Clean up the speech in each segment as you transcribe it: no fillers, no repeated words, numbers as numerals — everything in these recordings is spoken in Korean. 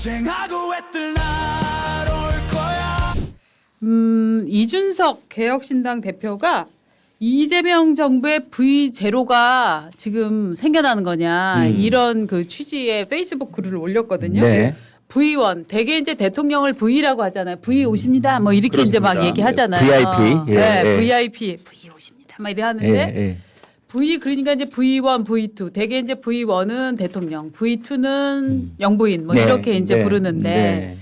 쟁하고 애들 날올 거야. 이준석 개혁신당 대표가 이재명 정부의 V0가 지금 생겨나는 거냐 이런 그 취지의 페이스북 글을 올렸거든요. 네. V1 대개 이제 대통령을 V라고 하잖아요. V 오십니다. 뭐 이렇게 이제 막 그렇습니다. 얘기하잖아요. VIP. 예, 네, 예. VIP V 오십니다. 막 이래 하는데 예. V 그러니까 이제 V1, V2 대개 이제 V1은 대통령, V2는 영부인 뭐 네, 이렇게 이제 네, 부르는데. 네.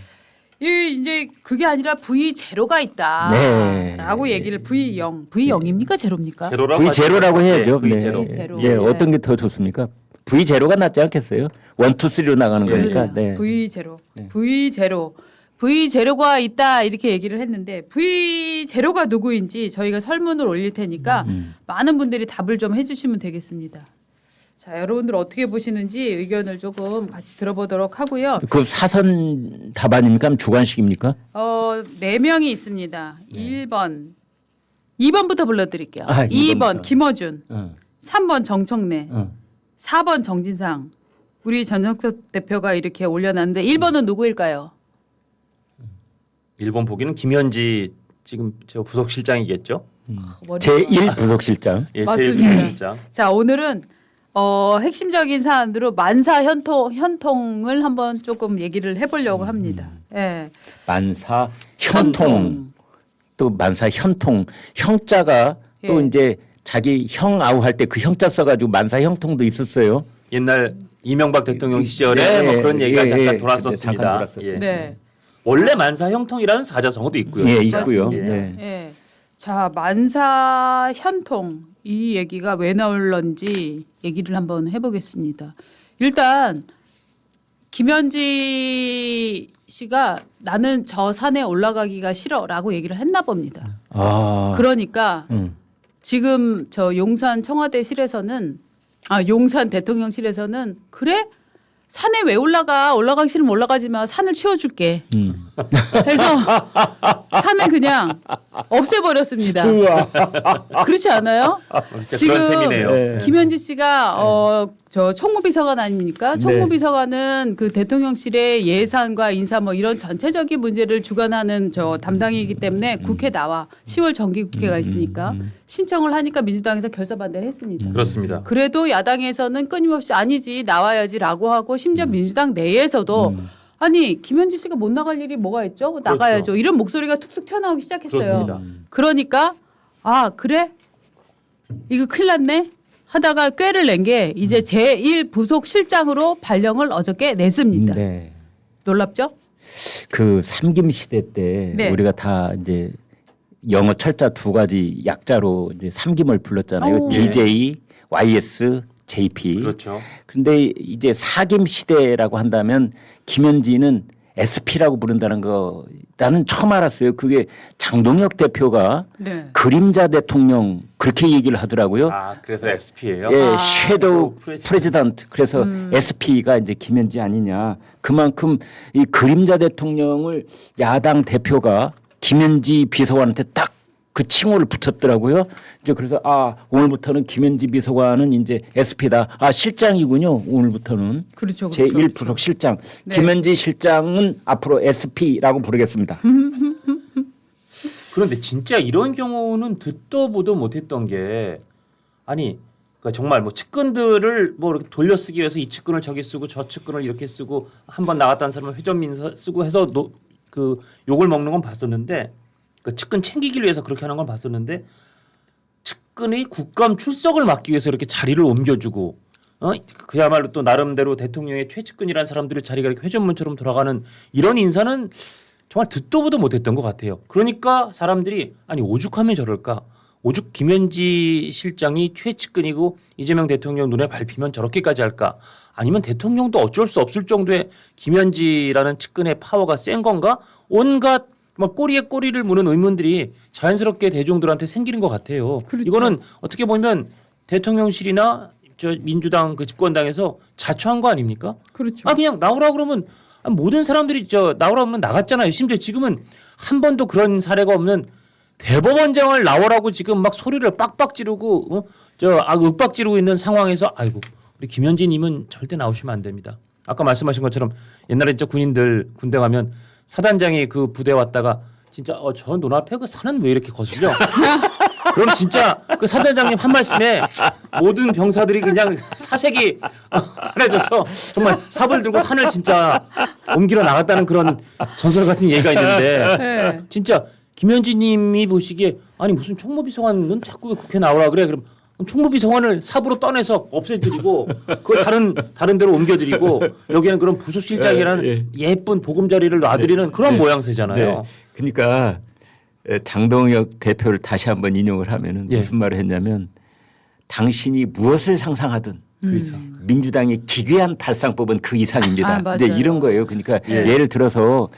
이 이제 그게 아니라 V0가 네. 있다라고 얘기를 V0, V0입니까 제로입니까? 제로라고 V0라고 하죠. 해야죠. 네, V0. V0. 예, 네. 어떤 게 더 좋습니까? V0가 낫지 않겠어요? 1, 2, 3로 나가는 예. 거니까. 네. V0, V0, V0가 있다 이렇게 얘기를 했는데 V0가 누구인지 저희가 설문을 올릴 테니까 많은 분들이 답을 좀 해주시면 되겠습니다. 자, 여러분들 어떻게 보시는지 의견을 조금 같이 들어보도록 하고요. 그 사선 답안입니까? 아니면 주관식입니까? 4명이 있습니다. 1번, 2번부터 불러드릴게요. 아, 2번 2번부터. 김어준, 어. 3번 정청래, 어. 4번 정진상. 우리 전영석 대표가 이렇게 올려놨는데 1번은 누구일까요? 1번 보기는 김현지 지금 저 부속실장이겠죠. 제1 부속실장. 예, 맞습니다. 제일 부속실장. 자, 오늘은 핵심적인 사안으로 만사 현통을 한번 조금 얘기를 해보려고 합니다. 예. 만사 현통. 또 만사 현통. 형자가 또 예. 이제 자기 형 아우할 때 그 형자 써가지고 만사 형통도 있었어요. 옛날 이명박 대통령 시절에 네, 뭐 그런 얘기가 예, 잠깐 예. 돌았었습니다. 잠깐 돌았었죠. 예. 네. 원래 만사형통이라는 사자성어도 있고요. 예, 있고요. 맞습니다. 네. 예. 자, 만사 현통 이 얘기가 왜 나올런지 얘기를 한번 해보겠습니다. 일단 김현지 씨가 나는 저 산에 올라가기가 싫어라고 얘기를 했나 봅니다. 아. 그러니까 지금 저 용산 청와대실에서는 용산 대통령실에서는 그래? 산에 왜 올라가기 싫으면 올라가지 마. 산을 치워줄게. 그래서 산을 그냥 없애버렸습니다. 그렇지 않아요? 진짜 지금 그런 셈이네요. 네. 김현지 씨가 저 총무비서관 아닙니까? 총무비서관은 그 대통령실의 예산과 인사 뭐 이런 전체적인 문제를 주관하는 저 담당이기 때문에 국회 나와 10월 정기국회가 있으니까 신청을 하니까 민주당에서 결사 반대를 했습니다. 그렇습니다. 그래도 야당에서는 끊임없이 아니지 나와야지라고 하고 심지어 민주당 내에서도 아니 김현지 씨가 못 나갈 일이 뭐가 있죠? 나가야죠. 이런 목소리가 툭툭 튀어나오기 시작했어요. 그렇습니다. 그러니까 그래? 이거 큰일 났네? 하다가 꾀를 낸 게 이제 제1 부속 실장으로 발령을 어저께 냈습니다. 네. 놀랍죠? 그 삼김 시대 때 네. 우리가 다 이제 영어 철자 두 가지 약자로 이제 삼김을 불렀잖아요. 오. DJ, YS, JP. 그렇죠. 그런데 이제 사김 시대라고 한다면 김현지는 SP라고 부른다는 거 나는 처음 알았어요. 그게 장동혁 대표가 네. 그림자 대통령 그렇게 얘기를 하더라고요. 그래서 SP예요. 예, 섀도우 프레지던트. 프레지던트. 그래서 SP가 이제 김현지 아니냐. 그만큼 이 그림자 대통령을 야당 대표가 김현지 비서관한테 딱 그 칭호를 붙였더라고요. 이제 그래서 오늘부터는 김현지 비서관은 이제 SP다. 실장이군요. 오늘부터는. 그렇죠. 그렇죠. 제1 부속 실장. 네. 김현지 실장은 앞으로 SP라고 부르겠습니다. 그런데 진짜 이런 경우는 듣도 보도 못했던 게 그러니까 정말 뭐 측근들을 뭐 이렇게 돌려쓰기 위해서 이 측근을 저기 쓰고 저 측근을 이렇게 쓰고 한번 나갔다는 사람은 회전민서 쓰고 해서 그 욕을 먹는 건 봤었는데 그 측근 챙기기 위해서 그렇게 하는 건 봤었는데 측근의 국감 출석을 막기 위해서 이렇게 자리를 옮겨주고 그야말로 또 나름대로 대통령의 최측근이라는 사람들의 자리가 이렇게 회전문처럼 돌아가는 이런 인사는 정말 듣도 보도 못했던 것 같아요. 그러니까 사람들이 오죽하면 저럴까? 오죽 김현지 실장이 최측근이고 이재명 대통령 눈에 밟히면 저렇게까지 할까? 아니면 대통령도 어쩔 수 없을 정도의 김현지라는 측근의 파워가 센 건가? 온갖 꼬리에 꼬리를 무는 의문들이 자연스럽게 대중들한테 생기는 것 같아요. 그렇죠. 이거는 어떻게 보면 대통령실이나 저 민주당 그 집권당에서 자초한 거 아닙니까? 그렇죠. 그냥 나오라 그러면 모든 사람들이 나오라 하면 나갔잖아요. 심지어 지금은 한 번도 그런 사례가 없는 대법원장을 나오라고 지금 막 소리를 빡빡 지르고 윽박 지르고 있는 상황에서 우리 김현지님은 절대 나오시면 안 됩니다. 아까 말씀하신 것처럼 옛날에 진짜 군인들 군대 가면 사단장이 그 부대 왔다가 진짜 저 눈앞에 그 산은 왜 이렇게 거슬려? 그럼 진짜 그 사단장님 한 말씀에 모든 병사들이 그냥 사색이 하해져서 정말 삽을 들고 산을 진짜 옮기러 나갔다는 그런 전설 같은 얘기가 있는데 네. 진짜 김현지님이 보시기에 아니 무슨 총무비서관은 자꾸 왜 국회 나오라 그래? 그럼 총무비서관을 삽으로 떠내서 없애드리고 그걸 다른 데로 옮겨드리고 여기는 그런 부속실장이라는 예쁜 보금자리를 놔드리는 그런 모양새잖아요. 네. 그러니까 장동혁 대표를 다시 한번 인용을 하면은 예. 무슨 말을 했냐면 당신이 무엇을 상상하든 민주당의 기괴한 발상법은 그 이상입니다. 아, 이제 맞아요. 이런 거예요. 그러니까 예를 들어서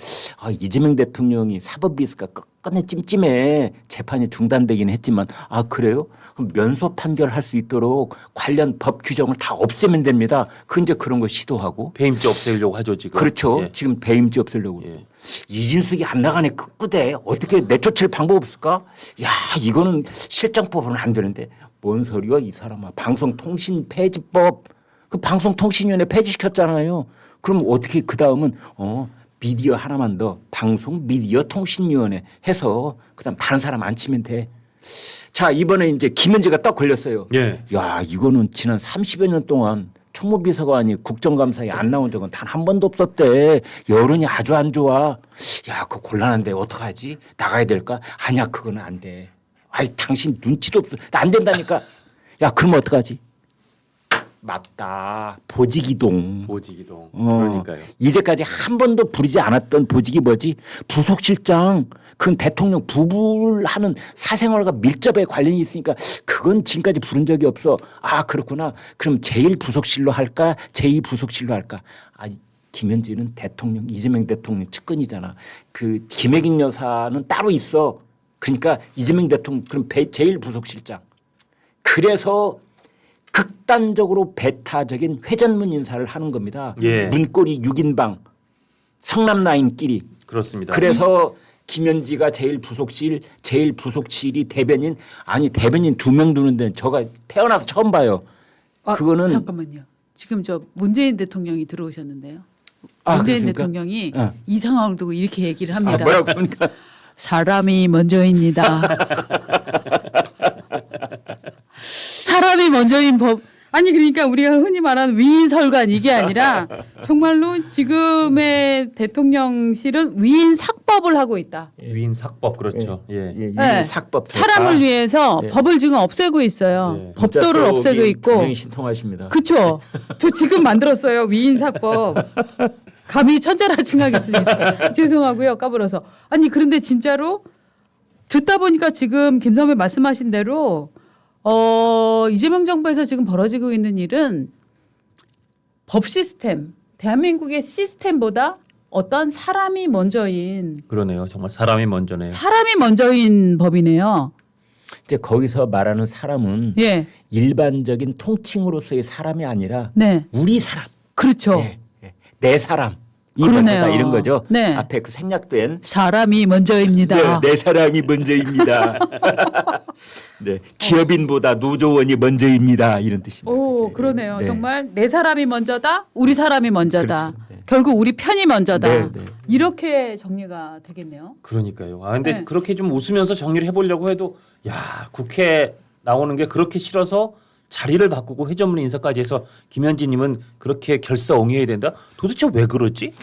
이재명 대통령이 사법리스가 끝내 찜찜해 재판이 중단되긴 했지만 그래요? 그럼 면소 판결할 수 있도록 관련 법 규정을 다 없애면 됩니다. 그 이제 그런 거 시도하고 배임죄 없애려고 하죠 지금. 그렇죠. 예. 지금 배임죄 없애려고. 예. 이진숙이 안 나가네 끝에 어떻게 내쫓을 방법 없을까? 야 이거는 실정법은 안 되는데 뭔 소리야 이 사람아. 방송통신 폐지법 그 방송통신위원회 폐지시켰잖아요. 그럼 어떻게 그 다음은 미디어 하나만 더 방송 미디어 통신위원회 해서 그다음 다른 사람 안 치면 돼. 자 이번에 이제 김현지가 딱 걸렸어요. 예. 야 이거는 지난 30여 년 동안 총무비서관이 국정감사에 안 나온 적은 단 한 번도 없었대. 여론이 아주 안 좋아. 야 그거 곤란한데 어떡하지? 나가야 될까? 아니야 그거는 안 돼. 아이 당신 눈치도 없어. 안 된다니까. 야 그럼 어떡하지? 맞다. 보직이동. 보직이동. 그러니까요. 이제까지 한 번도 부리지 않았던 보직이 뭐지? 부속실장. 그건 대통령 부부를 하는 사생활과 밀접에 관련이 있으니까 그건 지금까지 부른 적이 없어. 그렇구나. 그럼 제1부속실로 할까? 제2부속실로 할까? 김현지는 대통령, 이재명 대통령 측근이잖아. 그 김혜경 여사는 따로 있어. 그러니까 이재명 대통령 그럼 제1부속실장. 그래서 극단적으로 배타적인 회전문 인사를 하는 겁니다. 예. 문고리 6인방 성남 라인끼리. 그렇습니다. 그래서 김현지가 제1부속실이 대변인 대변인 2명 두는 데는 저가 태어나서 처음 봐요. 그거는 잠깐만요. 지금 저 문재인 대통령이 들어오셨는데요. 아, 문재인 그렇습니까? 대통령이 어. 이 상황을 두고 이렇게 얘기를 합니다. 뭐라고 그러니까 사람이 먼저입니다. 사람이 먼저인 법. 아니 그러니까 우리가 흔히 말하는 위인설관 이게 아니라 정말로 지금의 대통령실은 위인삭법을 하고 있다. 위인삭법 그렇죠. 예. 네. 삭법 사람을 위해서 예. 법을 지금 없애고 있어요. 예. 법도를 없애고 있고. 분명히 신통하십니다. 그렇죠. 저 지금 만들었어요. 위인삭법. 감히 천재라 칭하겠습니다. 죄송하고요. 까불어서. 아니 그런데 진짜로 듣다 보니까 지금 김선배 말씀하신 대로 이재명 정부에서 지금 벌어지고 있는 일은 법 시스템, 대한민국의 시스템보다 어떤 사람이 먼저인 그러네요. 정말 사람이 먼저네요. 사람이 먼저인 법이네요. 이제 거기서 말하는 사람은 예. 일반적인 통칭으로서의 사람이 아니라 네. 우리 사람. 그렇죠. 내 사람. 그러네요. 이거다 이런 거죠. 네. 앞에 그 생략된 사람이 먼저입니다. 내 사람이 먼저입니다. 네, 기업인보다 노조원이 먼저입니다. 이런 뜻입니다. 오, 네. 그러네요. 네. 정말 내 사람이 먼저다, 우리 사람이 먼저다. 그렇죠. 네. 결국 우리 편이 먼저다. 네, 네. 이렇게 정리가 되겠네요. 그러니까요. 근데 네. 그렇게 좀 웃으면서 정리를 해보려고 해도 야 국회 나오는 게 그렇게 싫어서 자리를 바꾸고 회전문 인사까지 해서 김현지님은 그렇게 결사옹위해야 된다. 도대체 왜 그러지?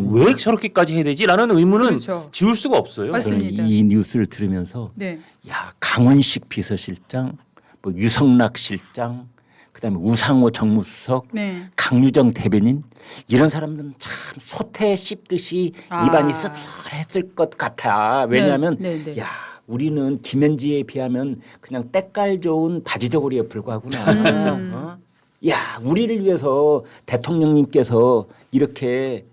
왜 저렇게까지 해야 되지?라는 의문은 그렇죠. 지울 수가 없어요. 맞습니다. 저는 이 뉴스를 들으면서 네. 야 강원식 비서실장, 뭐 유성락 실장, 그다음에 우상호 정무수석, 네. 강유정 대변인 이런 사람들은 참 소태 씹듯이 입안이 아. 씁쓸했을 것 같아. 왜냐하면 네, 네. 야 우리는 김현지에 비하면 그냥 때깔 좋은 바지 저고리에 불과하구나. 야 우리를 위해서 대통령님께서 이렇게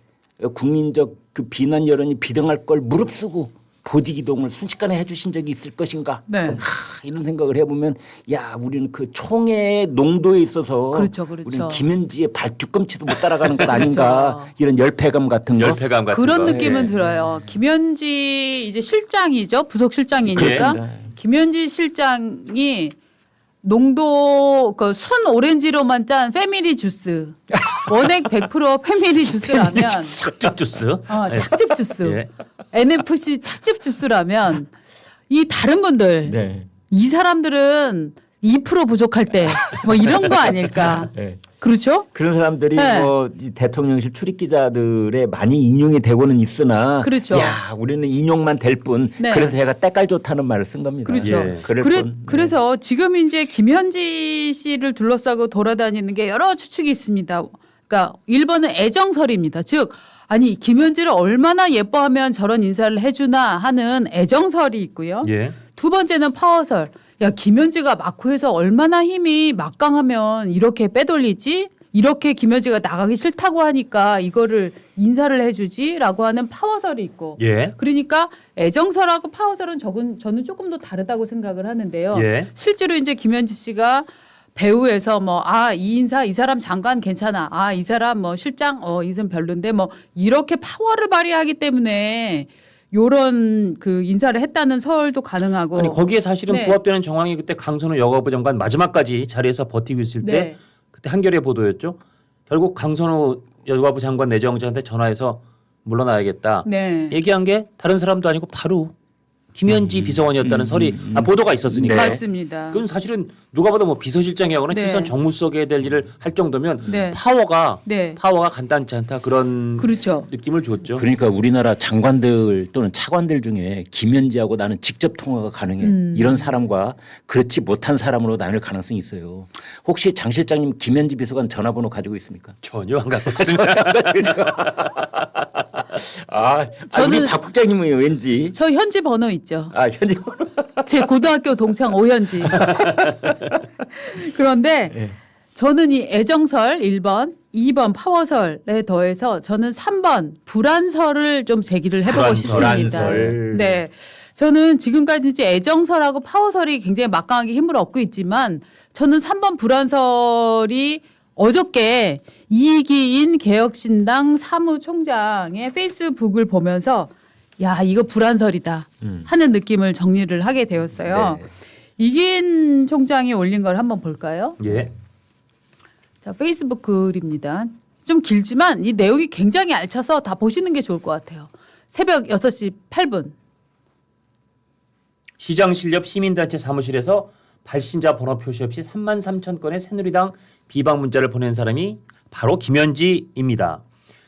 국민적 그 비난 여론이 비등할 걸 무릅쓰고 보직 이동을 순식간에 해주신 적이 있을 것인가? 네. 이런 생각을 해보면 야 우리는 그 총의 농도에 있어서 그렇죠, 그렇죠. 우리는 김현지의 발 뒤꿈치도 못 따라가는 것 아닌가 이런 열패감 같은 거. 열패감 같은 그런 거. 느낌은 예. 들어요. 김현지 이제 실장이죠. 부속 실장이니까. 그렇습니다. 김현지 실장이 농도 그 순 오렌지로만 짠 패밀리 주스 원액 100% 패밀리 주스라면 착즙 주스. 예. 착즙 주스, 예. NFC 착즙 주스라면 이 다른 분들 네. 이 사람들은 2% 부족할 때 뭐 이런 거 아닐까? 네. 그렇죠? 그런 사람들이 네. 뭐 이 대통령실 출입 기자들의 많이 인용이 되고는 있으나 그렇죠. 야, 우리는 인용만 될 뿐. 네. 그래서 제가 때깔 좋다는 말을 쓴 겁니다. 그렇죠. 예. 그럴 그래, 뿐. 그래서 지금 이제 김현지 씨를 둘러싸고 돌아다니는 게 여러 추측이 있습니다. 그러니까 1번은 애정설입니다. 즉 아니 김현지를 얼마나 예뻐하면 저런 인사를 해주나 하는 애정설이 있고요. 예. 두 번째는 파워설. 야 김현지가 마코에서 얼마나 힘이 막강하면 이렇게 빼돌리지? 이렇게 김현지가 나가기 싫다고 하니까 이거를 인사를 해주지라고 하는 파워설이 있고. 예. 그러니까 애정설하고 파워설은 저는 조금 더 다르다고 생각을 하는데요. 예. 실제로 이제 김현지 씨가 배우에서 뭐 이 인사 이 사람 장관 괜찮아. 이 사람 뭐 실장 이 사람 별론데 뭐 이렇게 파워를 발휘하기 때문에 요런 그 인사를 했다는 설도 가능하고. 아니 거기에 사실은 네. 부합되는 정황이 그때 강선우 여가부 장관 마지막까지 자리에서 버티고 있을 때 네. 그때 한겨레 보도였죠. 결국 강선우 여가부 장관 내정자한테 전화해서 물러나야겠다. 네. 얘기한 게 다른 사람도 아니고 바로 김현지 비서관이었다는 설이 보도가 있었으니까. 네. 맞습니다. 그럼 사실은 누가 봐도 뭐 비서실장이 하거나 네. 최소한 정무수석에 해야 될 일을 할 정도면 네. 파워가 네. 간단치 않다 그런 그렇죠. 느낌을 줬죠. 그러니까 우리나라 장관들 또는 차관들 중에 김현지하고 나는 직접 통화가 가능해. 이런 사람과 그렇지 못한 사람으로 나눌 가능성이 있어요. 혹시 장 실장님 김현지 비서관 전화번호 가지고 있습니까? 전혀 안 갖고 있습니다. 우리 박 국장님은 왠지 저 현지 번호 있죠. 현지 제 고등학교 동창 오현지. 그런데 네. 저는 이 애정설 1번, 2번 파워설에 더해서 저는 3번 불안설을 좀 제기를 해보고 싶습니다. 불안설. 네. 저는 지금까지 이제 애정설하고 파워설이 굉장히 막강하게 힘을 얻고 있지만 저는 3번 불안설이 어저께 이기인 개혁신당 사무총장의 페이스북을 보면서 야 이거 불안설이다 하는 느낌을 정리를 하게 되었어요. 네. 이기인 총장이 올린 걸 한번 볼까요? 예. 자 페이스북 글입니다. 좀 길지만 이 내용이 굉장히 알차서 다 보시는 게 좋을 것 같아요. 새벽 6시 8분. 시장실 옆 시민단체 사무실에서 발신자 번호 표시 없이 33,000건의 새누리당 비방 문자를 보낸 사람이 바로 김현지입니다.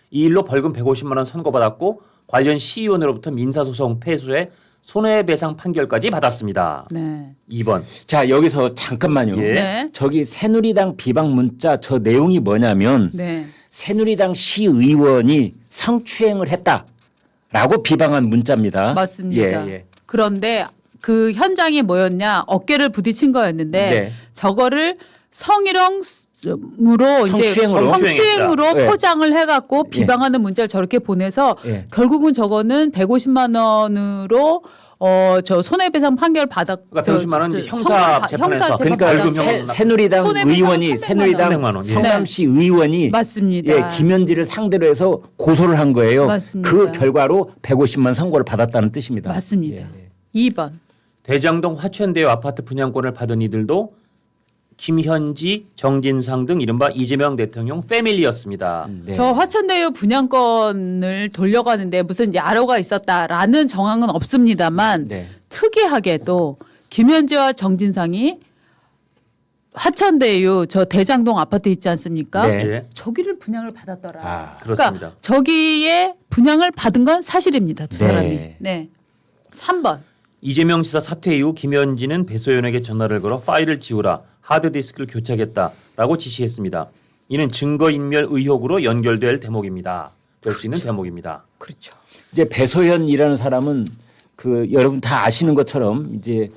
이 일로 벌금 150만 원 선고받았고 관련 시의원으로부터 민사소송 패소에 손해배상 판결까지 받았습니다. 네. 2번. 자 여기서 잠깐만요. 예. 네. 저기 새누리당 비방 문자 저 내용이 뭐냐면 네. 새누리당 시의원이 성추행을 했다라고 비방한 문자입니다. 맞습니다. 예, 예. 그런데 그 현장이 뭐였냐? 어깨를 부딪힌 거였는데 네. 저거를 성희롱으로 이제 성추행으로. 성추행으로 네. 포장을 해갖고 비방하는 문자를 저렇게 보내서 예. 결국은 저거는 150만 원으로 저 손해배상 판결 받았. 그러니까 150만 원 이제 형사 재판에서. 그러니까 벌금형 새누리당 손해배상은 의원이 300만 새누리당 원. 예. 성남시 의원이 맞습니다. 예, 김현지를 상대로 해서 고소를 한 거예요. 맞습니다. 그 결과로 150만 선고를 받았다는 뜻입니다. 맞습니다. 예. 2번. 대장동 화천대유 아파트 분양권을 받은 이들도 김현지, 정진상 등 이른바 이재명 대통령 패밀리였습니다. 네. 저 화천대유 분양권을 돌려가는데 무슨 야로가 있었다라는 정황은 없습니다만 네. 특이하게도 김현지와 정진상이 화천대유 저 대장동 아파트 있지 않습니까? 네. 예. 저기를 분양을 받았더라. 아, 그렇습니다. 그러니까 저기에 분양을 받은 건 사실입니다. 두 네. 사람이. 네. 3번. 이재명 지사 사퇴 이후 김현지는 배소연에게 전화를 걸어 파일을 지우라, 하드디스크를 교체하겠다라고 지시했습니다. 이는 증거인멸 의혹으로 연결될 대목입니다. 될 수 있는 대목입니다. 그렇죠. 이제 배소연이라는 사람은 그 여러분 다 아시는 것처럼 이제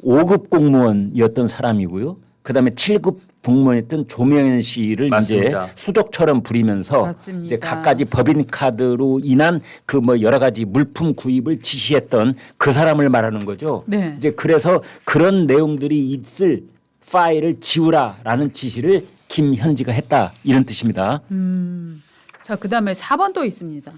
5급 공무원이었던 사람이고요. 그다음에 7급 공무원이었던 조명현 씨를 맞습니다. 이제 수족처럼 부리면서 맞습니다. 이제 갖가지 법인 카드로 인한 그 뭐 여러 가지 물품 구입을 지시했던 그 사람을 말하는 거죠. 네. 이제 그래서 그런 내용들이 있을 파일을 지우라라는 지시를 김현지가 했다 이런 뜻입니다. 자, 그다음에 4번 또 있습니다.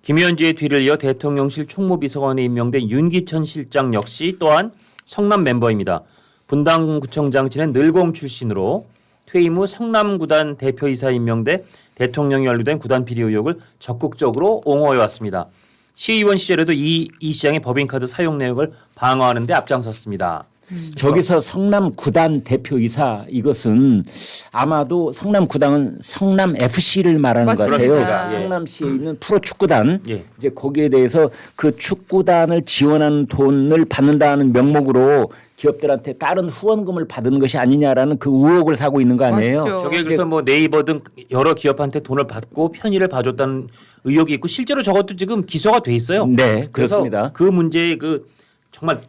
김현지의 뒤를 이어 대통령실 총무비서관에 임명된 윤기천 실장 역시 또한 성남 멤버입니다. 분당구청장 지낸 늘공 출신으로 퇴임 후 성남구단 대표이사 임명돼 대통령이 연루된 구단 비리 의혹을 적극적으로 옹호해 왔습니다. 시의원 시절에도 이 시장의 법인카드 사용 내역을 방어하는 데 앞장섰습니다. 저기서 성남 구단 대표이사 이것은 아마도 성남 구단은 성남 FC를 말하는 것 같아요. 맞습니다. 예. 성남시에 있는 프로축구단 예. 이제 거기에 대해서 그 축구단을 지원하는 돈을 받는다는 명목으로 기업들한테 다른 후원금을 받은 것이 아니냐라는 그 의혹을 사고 있는 거 아니에요? 맞죠. 저게 그래서 뭐 네이버 등 여러 기업한테 돈을 받고 편의를 봐줬다는 의혹이 있고 실제로 저것도 지금 기소가 돼 있어요. 네, 그래서 그렇습니다. 그 문제의 그 정말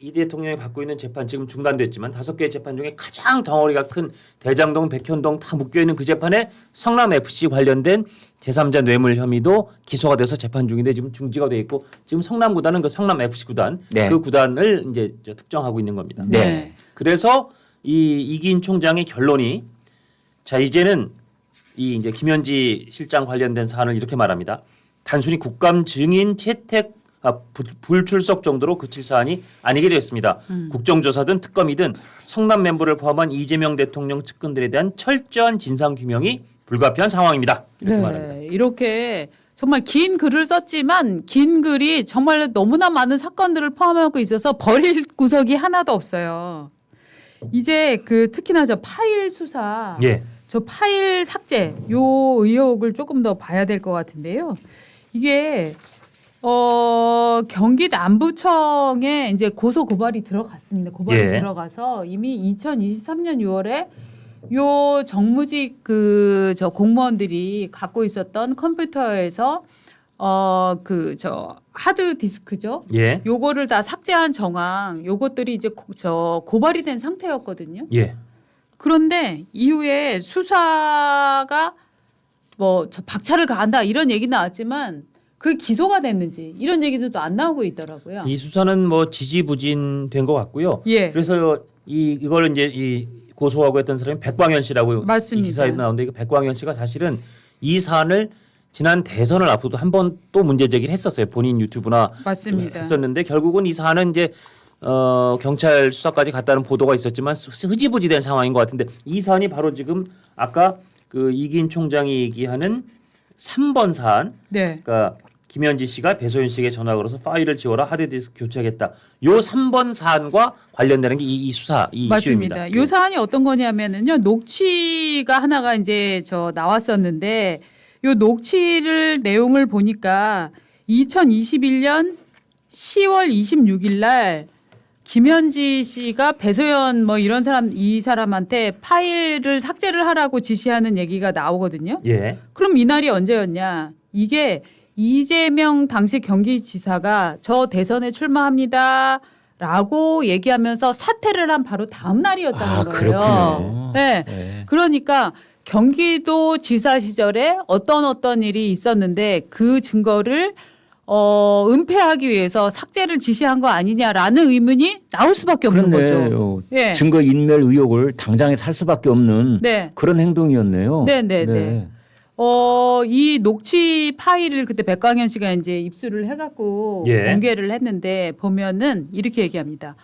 이 대통령이 받고 있는 재판 지금 중단됐지만 5개의 재판 중에 가장 덩어리가 큰 대장동, 백현동 다 묶여 있는 그 재판에 성남 FC 관련된 제3자 뇌물 혐의도 기소가 돼서 재판 중인데 지금 중지가 돼 있고 지금 성남 구단은 그 성남 FC 구단 네. 그 구단을 이제 특정하고 있는 겁니다. 네. 그래서 이 이기인 총장의 결론이 자 이제는 이 이제 김현지 실장 관련된 사안을 이렇게 말합니다. 단순히 국감 증인 채택 불출석 정도로 그칠 사안이 아니게 되었습니다. 국정조사든 특검이든 성남 멤버를 포함한 이재명 대통령 측근들에 대한 철저한 진상 규명이 불가피한 상황입니다. 이렇게 말합니다. 이렇게 정말 긴 글을 썼지만 긴 글이 정말 너무나 많은 사건들을 포함하고 있어서 버릴 구석이 하나도 없어요. 이제 그 특히나 저 파일 수사, 예. 저 파일 삭제 요 의혹을 조금 더 봐야 될 것 같은데요. 이게 경기 남부청에 이제 고소 고발이 들어갔습니다. 고발이 예. 들어가서 이미 2023년 6월에 요 정무직 그 저 공무원들이 갖고 있었던 컴퓨터에서 그 저 하드 디스크죠. 예. 요거를 다 삭제한 정황, 요것들이 이제 저 고발이 된 상태였거든요. 예. 그런데 이후에 수사가 뭐 저 박차를 가한다 이런 얘기 나왔지만 그 기소가 됐는지 이런 얘기들도 안 나오고 있더라고요. 이 수사는 뭐 지지부진된 것 같고요. 예. 그래서 이걸 이제 이 고소하고 했던 사람이 백광현 씨라고 맞습니다. 이 기사에 나오는데 그 백광현 씨가 사실은 이 사안을 지난 대선을 앞두고 한 번 또 문제 제기를 했었어요. 본인 유튜브나 맞습니다. 했었는데 결국은 이 사안은 이제 경찰 수사까지 갔다는 보도가 있었지만 흐지부지된 상황인 것 같은데 이 사안이 바로 지금 아까 그 이기인 총장이 얘기하는 3번 사안, 네. 그러니까 김현지 씨가 배소연 씨에게 전화 걸어서 파일을 지워라 하드디스크 교체하겠다. 요 3번 사안과 관련되는 게 이 수사 이 맞습니다. 이슈입니다. 요 사안이 어떤 거냐면은요. 녹취가 하나가 이제 저 나왔었는데 요 녹취를 내용을 보니까 2021년 10월 26일 날 김현지 씨가 배소연 뭐 이런 사람 이 사람한테 파일을 삭제를 하라고 지시하는 얘기가 나오거든요. 예. 그럼 이날이 언제였냐? 이게 이재명 당시 경기지사가 저 대선에 출마합니다라고 얘기하면서 사퇴를 한 바로 다음 날이었다는 거예요. 그렇군요. 네. 네. 그러니까 경기도 지사 시절에 어떤 일이 있었는데 그 증거를 은폐하기 위해서 삭제를 지시한 거 아니냐라는 의문이 나올 수밖에 없는 거죠. 그렇네요. 예. 증거 인멸 의혹을 당장에 살 수밖에 없는 네. 그런 행동이었네요. 네. 이 녹취 파일을 그때 백광현 씨가 이제 입수를 해갖고 예. 공개를 했는데 보면은 이렇게 얘기합니다.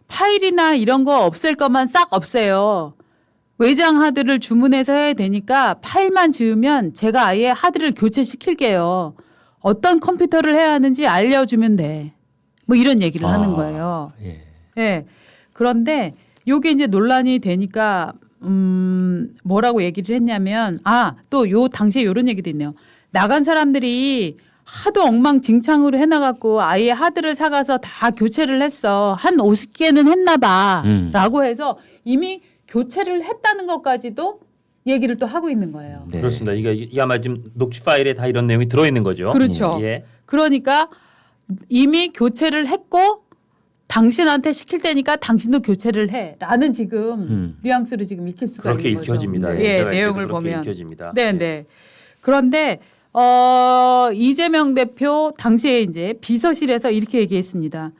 파일이나 이런 거 없앨 것만 싹 없애요. 외장 하드를 주문해서 해야 되니까 파일만 지우면 제가 아예 하드를 교체시킬게요. 어떤 컴퓨터를 해야 하는지 알려주면 돼. 뭐 이런 얘기를 하는 거예요. 예. 예. 그런데 요게 이제 논란이 되니까 뭐라고 얘기를 했냐면 또 요 당시에 요런 얘기도 있네요. 나간 사람들이 하도 엉망진창으로 해놔갖고 아예 하드를 사가서 다 교체를 했어. 한 50개는 했나 봐. 라고 해서 이미 교체를 했다는 것까지도 얘기를 또 하고 있는 거예요. 네. 그렇습니다. 이게 아마 지금 녹취 파일에 다 이런 내용이 들어있는 거죠. 그렇죠. 예. 그러니까 이미 교체를 했고 당신한테 시킬 테니까 당신도 교체를 해라는 지금 뉘앙스를 지금 익힐 수가 그렇게 있는 거죠. 읽혀집니다. 예, 제가 내용을 읽혀도 그렇게 보면. 읽혀집니다. 네. 그런데 이재명 대표 당시에 이제 비서실에서 이렇게 얘기했습니다.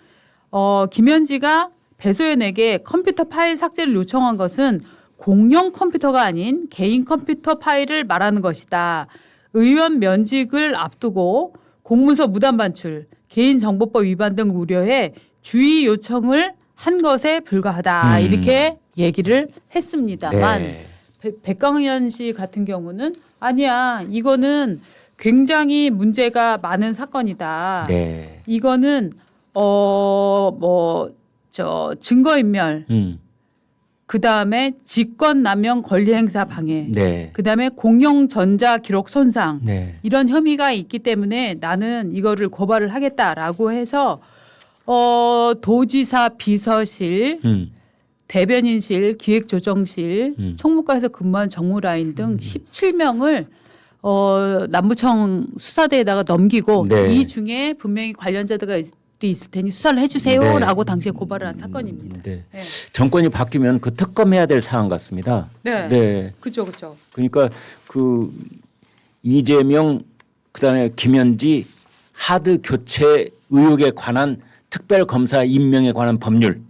김현지가 배소연에게 컴퓨터 파일 삭제를 요청한 것은 공용 컴퓨터가 아닌 개인 컴퓨터 파일을 말하는 것이다. 의원 면직을 앞두고 공문서 무단 반출, 개인정보법 위반 등 우려해 주의 요청을 한 것에 불과하다. 이렇게 얘기를 했습니다만 네. 백강현 씨 같은 경우는 아니야. 이거는 굉장히 문제가 많은 사건이다. 네. 이거는 증거인멸, 그다음에 직권남용 권리행사 방해, 네. 그다음에 공용 전자 기록 손상 네. 이런 혐의가 있기 때문에 나는 이거를 고발을 하겠다라고 해서 도지사 비서실, 대변인실, 기획조정실, 총무과에서 근무한 정무라인 등 17명을 남부청 수사대에다가 넘기고 네. 이 중에 분명히 관련자들이 있을 테니 수사를 해주세요라고 당시에 고발을 한 사건입니다. 네. 네. 정권이 바뀌면 그 특검해야 될 사안 같습니다. 네. 네. 그렇죠, 그렇죠. 그러니까 그 이재명 그다음에 김현지 하드 교체 의혹에 관한 특별 검사 임명에 관한 법률,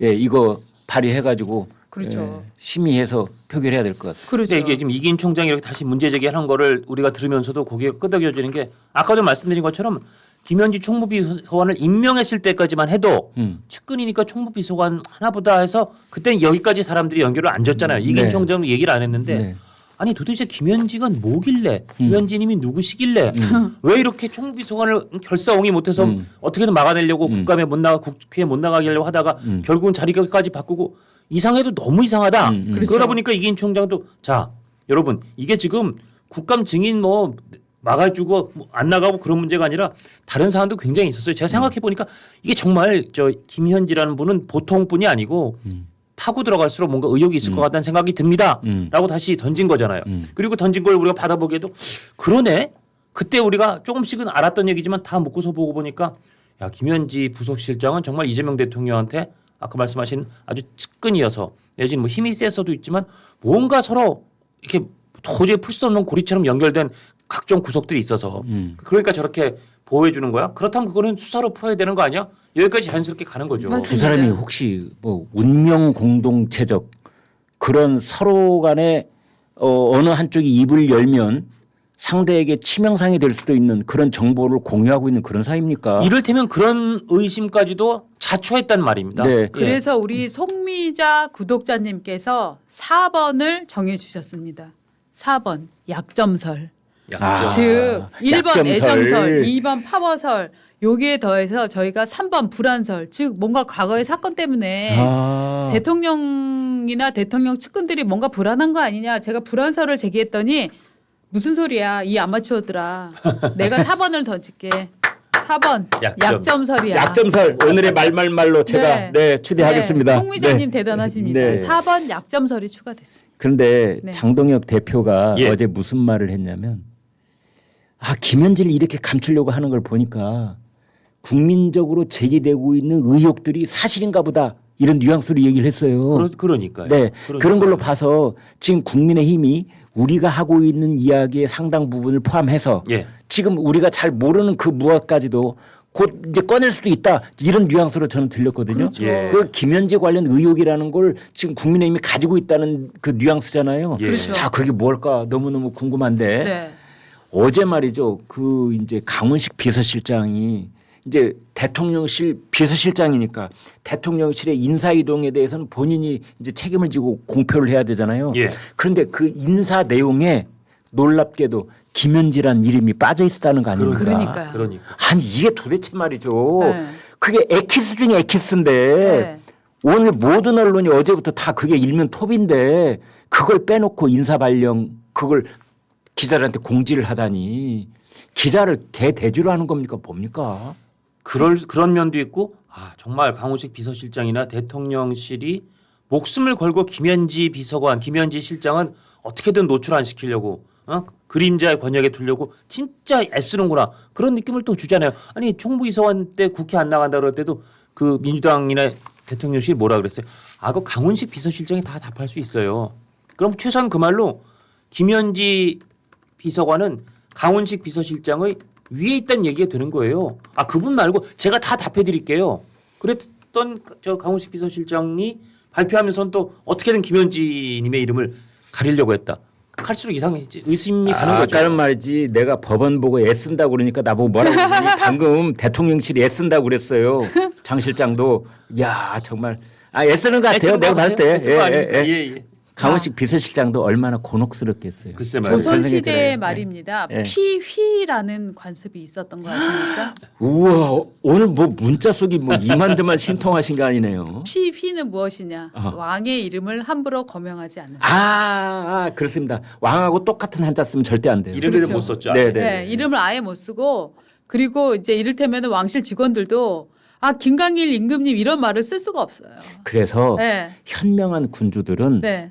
예, 이거 발의해가지고 그렇죠. 예, 심의해서 표결해야 될 것 같습니다. 그렇죠. 근데 이게 지금 이기인 총장이 이렇게 다시 문제 제기하는 거를 우리가 들으면서도 고개가 끄덕여지는 게 아까도 말씀드린 것처럼 김현지 총무비서관을 임명했을 때까지만 해도 측근이니까 총무비서관 하나보다 해서 그때는 여기까지 사람들이 연결을 안 줬잖아요. 이기인 네. 총장은 얘기를 안 했는데 네. 아니 도대체 김현지가 뭐길래 김현지님이 누구시길래 왜 이렇게 총무비서관을 결사옹이 못해서 어떻게든 막아내려고 국감에 못 나가 국회에 못 나가게 하려고 하다가 결국은 자리까지 바꾸고 이상해도 너무 이상하다. 그렇죠. 그러다 보니까 이기인 총장도 자 여러분 이게 지금 국감 증인 뭐 막아주고 안 나가고 그런 문제가 아니라 다른 사안도 굉장히 있었어요. 제가 생각해 보니까 이게 정말 저 김현지라는 분은 보통 분이 아니고 파고 들어갈수록 뭔가 의혹이 있을 것 같다는 생각이 듭니다. 라고 다시 던진 거잖아요. 그리고 던진 걸 우리가 받아보기에도 그러네. 그때 우리가 조금씩은 알았던 얘기지만 다 묶어서 보고 보니까 야 김현지 부속실장은 정말 이재명 대통령한테 아까 말씀하신 아주 측근이어서 내지는 뭐 힘이 세서도 있지만 뭔가 서로 이렇게 도저히 풀 수 없는 고리처럼 연결된 각종 구석들이 있어서 그러니까 저렇게 보호해 주는 거야? 그렇다면 그거는 수사로 풀어야 되는 거 아니야? 여기까지 자연스럽게 가는 거죠. 맞습니다. 두 사람이 혹시 뭐 운명 공동체적 그런 서로 간에 어느 한쪽이 입을 열면 상대에게 치명상이 될 수도 있는 그런 정보를 공유하고 있는 그런 사이입니까? 이를테면 그런 의심까지도 자초했단 말입니다. 네. 예. 그래서 우리 송미자 구독자님께서 4번을 정해 주셨습니다. 4번 약점설. 아, 즉 1번 약점설. 애정설, 2번 파워설, 여기에 더해서 저희가 3번 불안설, 즉 뭔가 과거의 사건 때문에 대통령이나 대통령 측근들이 뭔가 불안한 거 아니냐. 제가 불안설을 제기했더니 무슨 소리야 이 아마추어들아. 내가 4번을 던질게. 4번 약점설이야. 약점설 오늘의 말말말로 제가 네, 추대하겠습니다. 송미자님 네. 대단하십니다. 네. 4번 약점설이 추가됐습니다. 그런데 네. 장동혁 대표가 예. 어제 무슨 말을 했냐면 김현지를 이렇게 감추려고 하는 걸 보니까 국민적으로 제기되고 있는 의혹들이 사실인가 보다 이런 뉘앙스로 얘기를 했어요. 그러니까요. 네, 그러니까요. 그런 걸로 봐서 지금 국민의힘이 우리가 하고 있는 이야기의 상당 부분을 포함해서 예. 지금 우리가 잘 모르는 그 무엇까지도 곧 이제 꺼낼 수도 있다 이런 뉘앙스로 저는 들렸거든요. 그렇죠. 예. 그 김현지 관련 의혹이라는 걸 지금 국민의힘이 가지고 있다는 그 뉘앙스잖아요. 예. 그렇죠. 자, 그게 뭘까 너무너무 궁금한데 네. 어제 말이죠. 그 이제 강훈식 비서실장이 이제 대통령실 비서실장이니까 대통령실의 인사 이동에 대해서는 본인이 이제 책임을 지고 공표를 해야 되잖아요. 예. 그런데 그 인사 내용에 놀랍게도 김현지란 이름이 빠져 있었다는 거 아닙니까? 그러니까요. 그러니까. 아니 이게 도대체 말이죠. 네. 그게 에키스 중에 에키스인데 네. 오늘 모든 언론이 어제부터 다 그게 일면 톱인데 그걸 빼놓고 인사 발령 그걸 기자들한테 공지를 하다니 기자를 개대주로 하는 겁니까 뭡니까? 그런 면도 있고 정말 강훈식 비서실장이나 대통령실이 목숨을 걸고 김현지 비서관, 김현지 실장은 어떻게든 노출 안 시키려고 그림자의 권역에 두려고 진짜 애쓰는구나 그런 느낌을 또 주잖아요. 아니 총무비서관 때 국회 안 나간다 그럴 때도 그 민주당이나 대통령실이 뭐라 그랬어요? 그 강훈식 비서실장이 다 답할 수 있어요. 그럼 최소한 그 말로 김현지 비서관은 강훈식 비서실장의 위에 있다는 얘기가 되는 거예요. 그분 말고 제가 다 답해 드릴게요. 그랬던 저 강훈식 비서실장이 발표하면서는 또 어떻게든 김현지 님의 이름을 가리려고 했다. 갈수록 이상해지 의심이 가는 거죠. 아까는 말이지 내가 법원 보고 애쓴다고 그러니까 나보고 뭐라고 그러니 방금 대통령실이 애쓴다고 그랬어요. 장 실장도 야 정말 애쓰는 것 같아요. 내가 봤을 때. 예. 강원식 비서실장도 얼마나 곤혹스럽겠어요. 글쎄 말이에요. 조선시대 들어요. 말입니다. 네. 피휘라는 관습이 있었던 거 아십니까? 우와 오늘 뭐 문자 속이 뭐 이만저만 신통하신 거 아니네요. 피휘는 무엇이냐? 어. 왕의 이름을 함부로 거명하지 않는다. 그렇습니다. 왕하고 똑같은 한자 쓰면 절대 안 돼요. 이름을 그렇죠. 못 썼죠. 네, 네, 이름을 아예 못 쓰고 그리고 이제 이를테면 왕실 직원들도 김강일 임금님 이런 말을 쓸 수가 없어요. 그래서 네. 현명한 군주들은 네.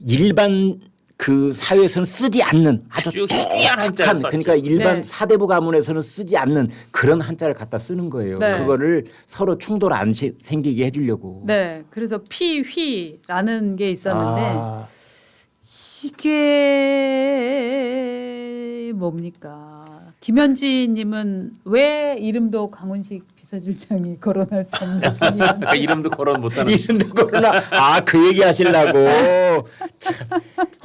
일반 그 사회에서는 쓰지 않는 아주 아주 희귀한 한자를 독특한 썼죠. 그러니까 일반 네. 사대부 가문에서는 쓰지 않는 그런 한자를 갖다 쓰는 거예요. 네. 그거를 서로 충돌 안 생기게 해주려고. 네. 그래서 피휘라는 게 있었는데 아, 이게 뭡니까? 김현지님은 왜 이름도 강훈식 비서실장이 거론할 수 없는 분이었는지. 그러니까 이름도 거론 못하는. 이름도 그러나 그 얘기 하시려고 참,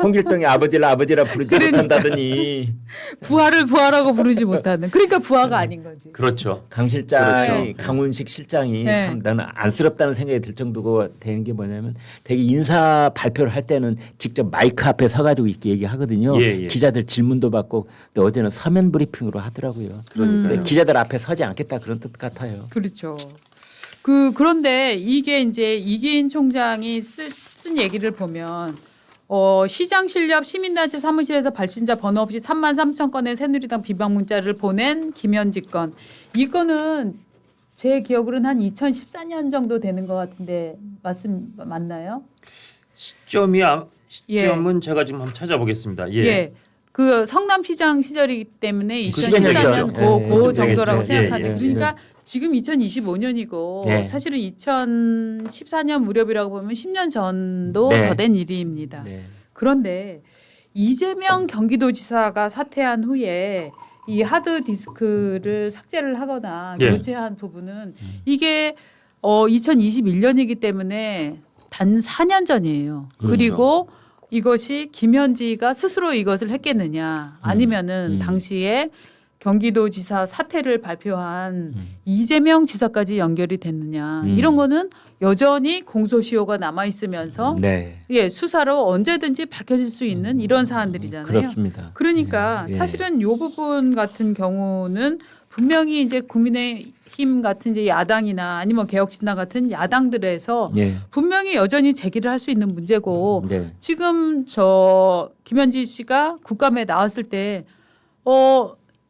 홍길동의 아버지라 부르지 못한다더니 부하라고 부르지 못하는. 그러니까 부하가 아닌 거지. 그렇죠. 강 실장이 그렇죠. 강훈식 실장이 네. 참 나는 안쓰럽다는 생각이 들 정도가 되는 게 뭐냐면 되게 인사 발표를 할 때는 직접 마이크 앞에 서가지고 이렇게 얘기하거든요. 예, 예. 기자들 질문도 받고 근데 어제는 서면 브리핑으로 하더라고요. 근데 기자들 앞에 서지 않겠다 그런 뜻 같아요. 그렇죠. 그런데 이게 이제 이기인 총장이 쓴 얘기를 보면 시장 실력 시민단체 사무실에서 발신자 번호 없이 33,000건의 새누리당 비방 문자를 보낸 김현지 건. 이 건은 제 기억으로는 한 2014년 정도 되는 것 같은데 맞나요? 시점은 제가 지금 한번 찾아보겠습니다. 예. 그 성남시장 시절이기 때문에 그 2014년 시절이죠. 그 예, 정도라고 되겠죠. 생각하는데 예, 예, 그러니까 지금 2025년이고 네. 사실은 2014년 무렵이라고 보면 10년 전도 네. 더 된 일입니다. 네. 그런데 이재명 경기도지사가 사퇴한 후에 이 하드 디스크를 삭제를 하거나 예. 교체한 부분은 이게 2021년이기 때문에 단 4년 전이에요. 그렇죠. 그리고 이것이 김현지가 스스로 이것을 했겠느냐 아니면은 당시에 경기도지사 사퇴를 발표한 이재명 지사까지 연결이 됐느냐 이런 거는 여전히 공소시효가 남아 있으면서 네. 수사로 언제든지 밝혀질 수 있는 이런 사안들이잖아요. 그렇습니다. 그러니까 예. 사실은 이 부분 같은 경우는 분명히 이제 국민의힘 같은 이제 야당이나 아니면 개혁신당 같은 야당들에서 예. 분명히 여전히 제기를 할 수 있는 문제고 네. 지금 김현지 씨가 국감에 나왔을 때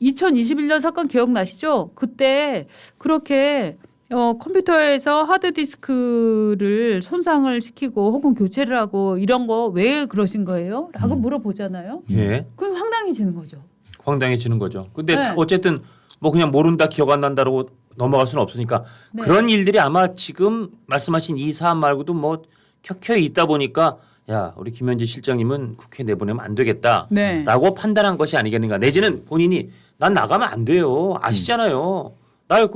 2021년 사건 기억나시죠? 그때 그렇게 컴퓨터에서 하드디스크를 손상을 시키고 혹은 교체를 하고 이런 거 왜 그러신 거예요? 라고 물어보잖아요. 예. 그럼 황당해지는 거죠. 황당해지는 거죠. 근데 네. 어쨌든 뭐 그냥 모른다 기억 안 난다라고 넘어갈 수는 없으니까 네. 그런 일들이 아마 지금 말씀하신 이 사안 말고도 뭐 켜켜이 있다 보니까 야 우리 김현지 실장님은 국회 내보내면 안 되겠다라고 네. 판단한 것이 아니겠는가. 내지는 본인이 난 나가면 안 돼요. 아시잖아요. 날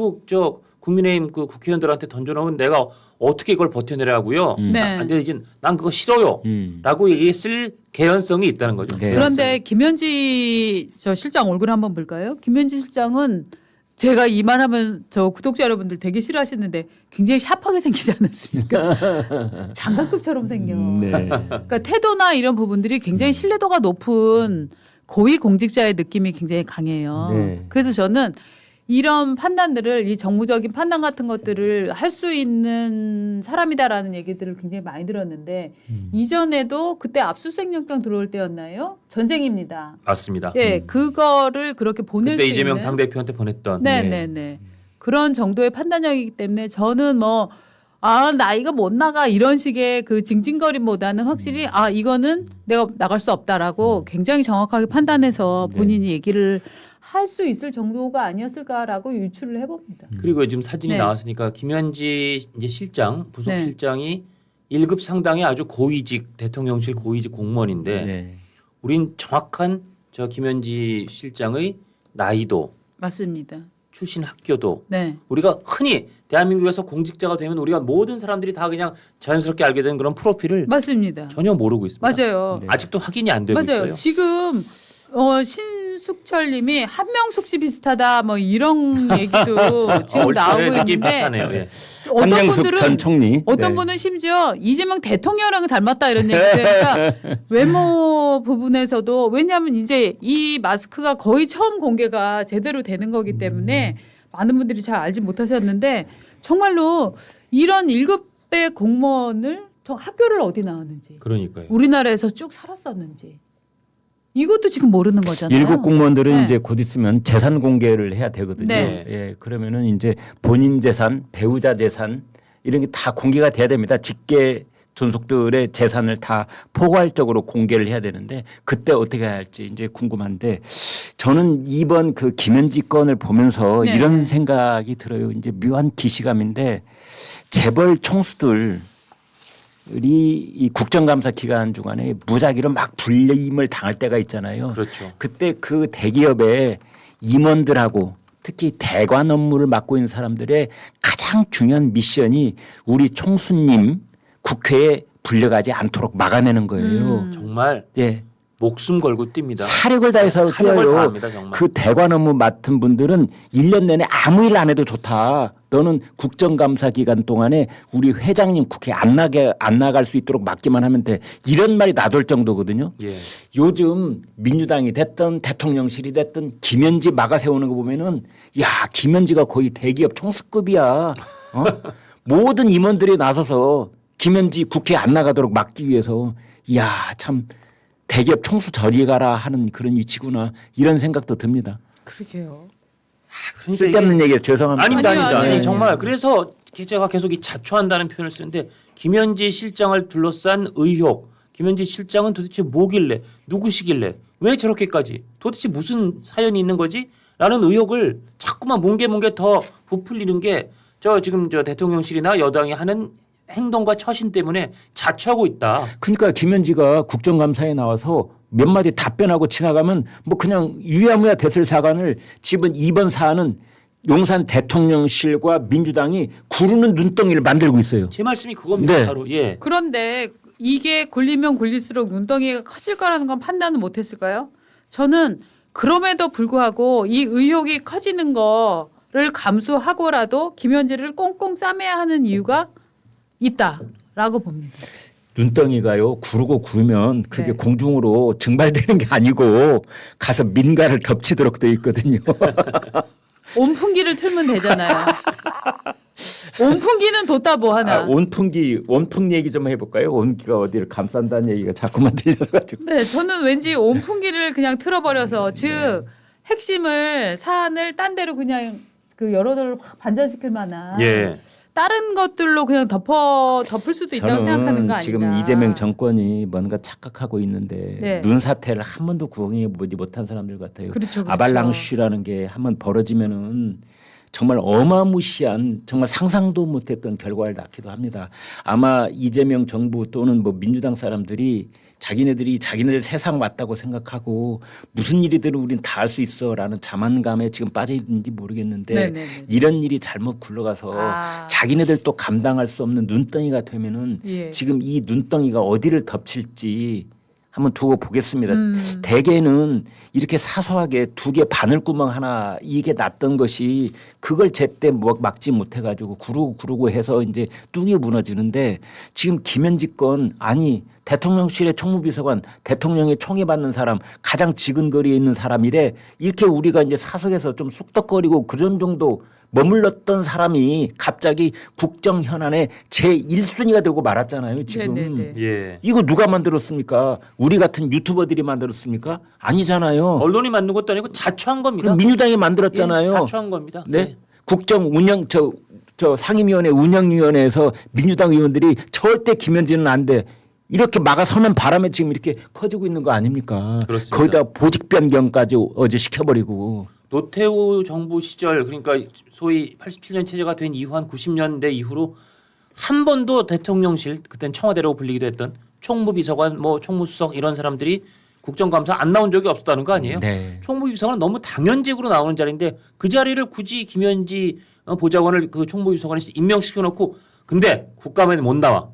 국민의힘 그 국회의원들한테 던져놓으면 내가 어떻게 이걸 버텨내라고요. 네. 안 되진 난 그거 싫어요. 라고 얘기했을 개연성이 있다는 거죠. 네. 그런데 김현지 실장 얼굴 한번 볼까요? 김현지 실장은 제가 이 말하면 저 구독자 여러분들 되게 싫어하시는데 굉장히 샤프하게 생기지 않았습니까? 장관급처럼 생겨. 네. 그러니까 태도나 이런 부분들이 굉장히 신뢰도가 높은 고위 공직자의 느낌이 굉장히 강해요. 네. 그래서 저는 이런 판단들을 이 정무적인 판단 같은 것들을 할 수 있는 사람이다라는 얘기들을 굉장히 많이 들었는데 이전에도 그때 압수수색 영장 들어올 때였나요? 전쟁입니다. 맞습니다. 예, 그거를 그렇게 보낼 그때 수 이재명 있는 당대표한테 보냈던. 네네네. 그런 정도의 판단력이기 때문에 저는 나이가 못 나가 이런 식의 그 징징거림보다는 확실히 이거는 내가 나갈 수 없다라고 굉장히 정확하게 판단해서 본인이 얘기를 할 수 있을 정도가 아니었을까라고 유추를 해봅니다. 그리고 지금 사진이 네. 나왔으니까 김현지 이제 실장 부속 네. 실장이 1급 상당의 아주 고위직 대통령실 고위직 공무원인데 네. 우린 정확한 저 김현지 실장의 나이도 맞습니다. 출신 학교도 네. 우리가 흔히 대한민국에서 공직자가 되면 우리가 모든 사람들이 다 그냥 자연스럽게 알게 되는 그런 프로필을 맞습니다. 전혀 모르고 있습니다. 맞아요. 네. 아직도 확인이 안 되고 맞아요. 있어요. 지금 한숙철님이 한명숙 씨 비슷하다 뭐 이런 얘기도 지금 나오고 느낌 있는데 비슷하네요. 예. 어떤 한명숙 분들은 전 총리. 어떤 네. 분은 심지어 이재명 대통령이랑 닮았다 이런 얘기도 하니까 외모 부분에서도 왜냐하면 이제 이 마스크가 거의 처음 공개가 제대로 되는 거기 때문에 많은 분들이 잘 알지 못하셨는데 정말로 이런 1급대 공무원을 저 학교를 어디 나왔는지 그러니까요. 우리나라에서 쭉 살았었는지 이것도 지금 모르는 거잖아요. 일급 공무원들은 네. 이제 곧 있으면 재산 공개를 해야 되거든요. 네. 예, 그러면은 이제 본인 재산, 배우자 재산 이런 게 다 공개가 돼야 됩니다. 직계 존속들의 재산을 다 포괄적으로 공개를 해야 되는데 그때 어떻게 해야 할지 이제 궁금한데 저는 이번 그 김현지 건을 보면서 네. 이런 생각이 들어요. 이제 묘한 기시감인데 재벌 총수들 이 국정감사 기간 중간에 무작위로 막 불림을 당할 때가 있잖아요. 그렇죠. 그때 그 대기업의 임원들하고 특히 대관 업무를 맡고 있는 사람들의 가장 중요한 미션이 우리 총수님 국회에 불려가지 않도록 막아내는 거예요. 정말 예. 목숨 걸고 뜁니다. 사력을 다해서 사력을 뛰어요. 다합니다, 정말. 그 대관 업무 맡은 분들은 1년 내내 아무 일 안 해도 좋다. 너는 국정감사 기간 동안에 우리 회장님 국회 안 나갈 수 있도록 맡기만 하면 돼. 이런 말이 나돌 정도거든요. 예. 요즘 민주당이 됐든 대통령실이 됐든 김현지 막아 세우는 거 보면은 야 김현지가 거의 대기업 총수급이야. 어? 모든 임원들이 나서서 김현지 국회 안 나가도록 막기 위해서 야 참 대기업 총수 저리 가라 하는 그런 위치구나 이런 생각도 듭니다. 그러게요. 그러니까 쓸데없는 얘기 죄송합니다. 아닙니다, 아니요, 아닙니다. 아니요. 아니, 정말 그래서 제가 계속 이 자초한다는 표현을 쓰는데 김현지 실장을 둘러싼 의혹, 김현지 실장은 도대체 뭐길래 누구시길래 왜 저렇게까지 도대체 무슨 사연이 있는 거지? 라는 의혹을 자꾸만 뭉게 더 부풀리는 게 지금 대통령실이나 여당이 하는 행동과 처신 때문에 자초하고 있다. 그러니까 김현지가 국정감사에 나와서 몇 마디 답변하고 지나가면 뭐 그냥 유야무야 됐을 사관을 지금 이번 사안은 용산 대통령실과 민주당이 구르는 눈덩이를 만들고 있어요. 제 말씀이 그겁니다. 네. 바로 예. 그런데 이게 굴리면 굴릴수록 눈덩이가 커질 거라는 건 판단은 못했을까요? 저는 그럼에도 불구하고 이 의혹이 커지는 거를 감수하고라도 김현지를 꽁꽁 싸매야 하는 이유가 있다라고 봅니다. 눈덩이가요 구르고 구르면 그게 네. 공중으로 증발되는 게 아니고 가서 민가를 덮치도록 돼 있거든요. 온풍기를 틀면 되잖아요. 온풍기는 뒀다 뭐 하나. 온풍 얘기 좀 해볼까요? 온기가 어디를 감싼다는 얘기가 자꾸만 들려가지고. 네, 저는 왠지 온풍기를 그냥 틀어버려서 즉 핵심을 사안을 딴 데로 그냥 그 여론을 확 반전시킬 만한 예. 다른 것들로 그냥 덮을 수도 있다고 생각하는 거 아닌가. 지금 이재명 정권이 뭔가 착각하고 있는데 네. 눈 사태를 한 번도 구경해보지 못한 사람들 같아요. 그렇죠, 그렇죠. 아발랑쉬라는 게 한번 벌어지면은 정말 어마무시한 정말 상상도 못했던 결과를 낳기도 합니다. 아마 이재명 정부 또는 뭐 민주당 사람들이 자기네들 세상 맞다고 생각하고 무슨 일이든 우린 다 할 수 있어라는 자만감에 지금 빠져 있는지 모르겠는데 네네네. 이런 일이 잘못 굴러가서 자기네들 또 감당할 수 없는 눈덩이가 되면은 예. 지금 이 눈덩이가 어디를 덮칠지 한번 두고 보겠습니다. 대개는 이렇게 사소하게 2개 바늘구멍 하나 이게 났던 것이 그걸 제때 막지 못해가지고 구르고 해서 이제 뚝이 무너지는데 지금 김현지 건 아니 대통령실의 총무비서관 대통령의 총애 받는 사람 가장 지근거리에 있는 사람이래 이렇게 우리가 이제 사석에서 좀 쑥덕거리고 그런 정도 머물렀던 사람이 갑자기 국정 현안의 제1순위가 되고 말았잖아요. 지금. 네네네. 예. 이거 누가 만들었습니까? 우리 같은 유튜버들이 만들었습니까? 아니잖아요. 언론이 만든 것도 아니고 자초한 겁니다. 그럼 민주당이 만들었잖아요. 예, 자초한 겁니다. 네. 예. 국정 운영 저 상임위원회 운영위원회에서 민주당 의원들이 절대 김현지는 안 돼. 이렇게 막아서는 바람에 지금 이렇게 커지고 있는 거 아닙니까? 그렇습니다. 거기다 보직 변경까지 어제 시켜버리고. 노태우 정부 시절 그러니까 소위 87년 체제가 된 이후 한 90년대 이후로 한 번도 대통령실 그때는 청와대라고 불리기도 했던 총무비서관 뭐 총무수석 이런 사람들이 국정감사 안 나온 적이 없었다는 거 아니에요? 네. 총무비서관은 너무 당연직으로 나오는 자리인데 그 자리를 굳이 김현지 보좌관을 그 총무비서관에 임명시켜놓고 근데 국감에는 못 나와.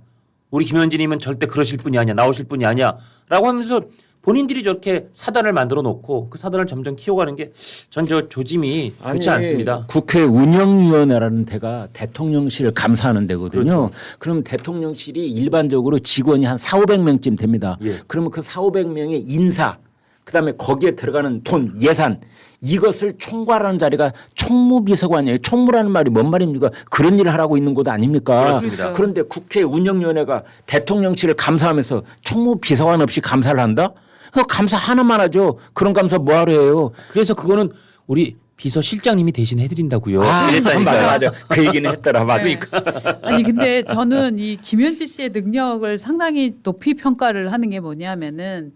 우리 김현진이면 절대 그러실 분이 아니야. 나오실 분이 아니야. 라고 하면서 본인들이 저렇게 사단을 만들어 놓고 그 사단을 점점 키워가는 게 전 저 조짐이 좋지 않습니다. 국회 운영위원회라는 데가 대통령실을 감사하는 데거든요. 그렇죠. 그럼 대통령실이 일반적으로 직원이 한 4,500명쯤 됩니다. 예. 그러면 그 4,500명의 인사 그다음에 거기에 들어가는 돈 예산 이것을 총괄하는 자리가 총무비서관이에요. 총무라는 말이 뭔 말입니까? 그런 일을 하라고 있는 곳 아닙니까? 그렇습니다. 그런데 국회 운영위원회가 대통령실을 감사하면서 총무비서관 없이 감사를 한다? 그 감사 하나만 하죠. 그런 감사 뭐하러 해요? 그래서 그거는 우리 비서실장님이 대신 해드린다고요. 맞아. 그 얘기는 했더라. 네. 아니 근데 저는 이 김현지 씨의 능력을 상당히 높이 평가를 하는 게 뭐냐면은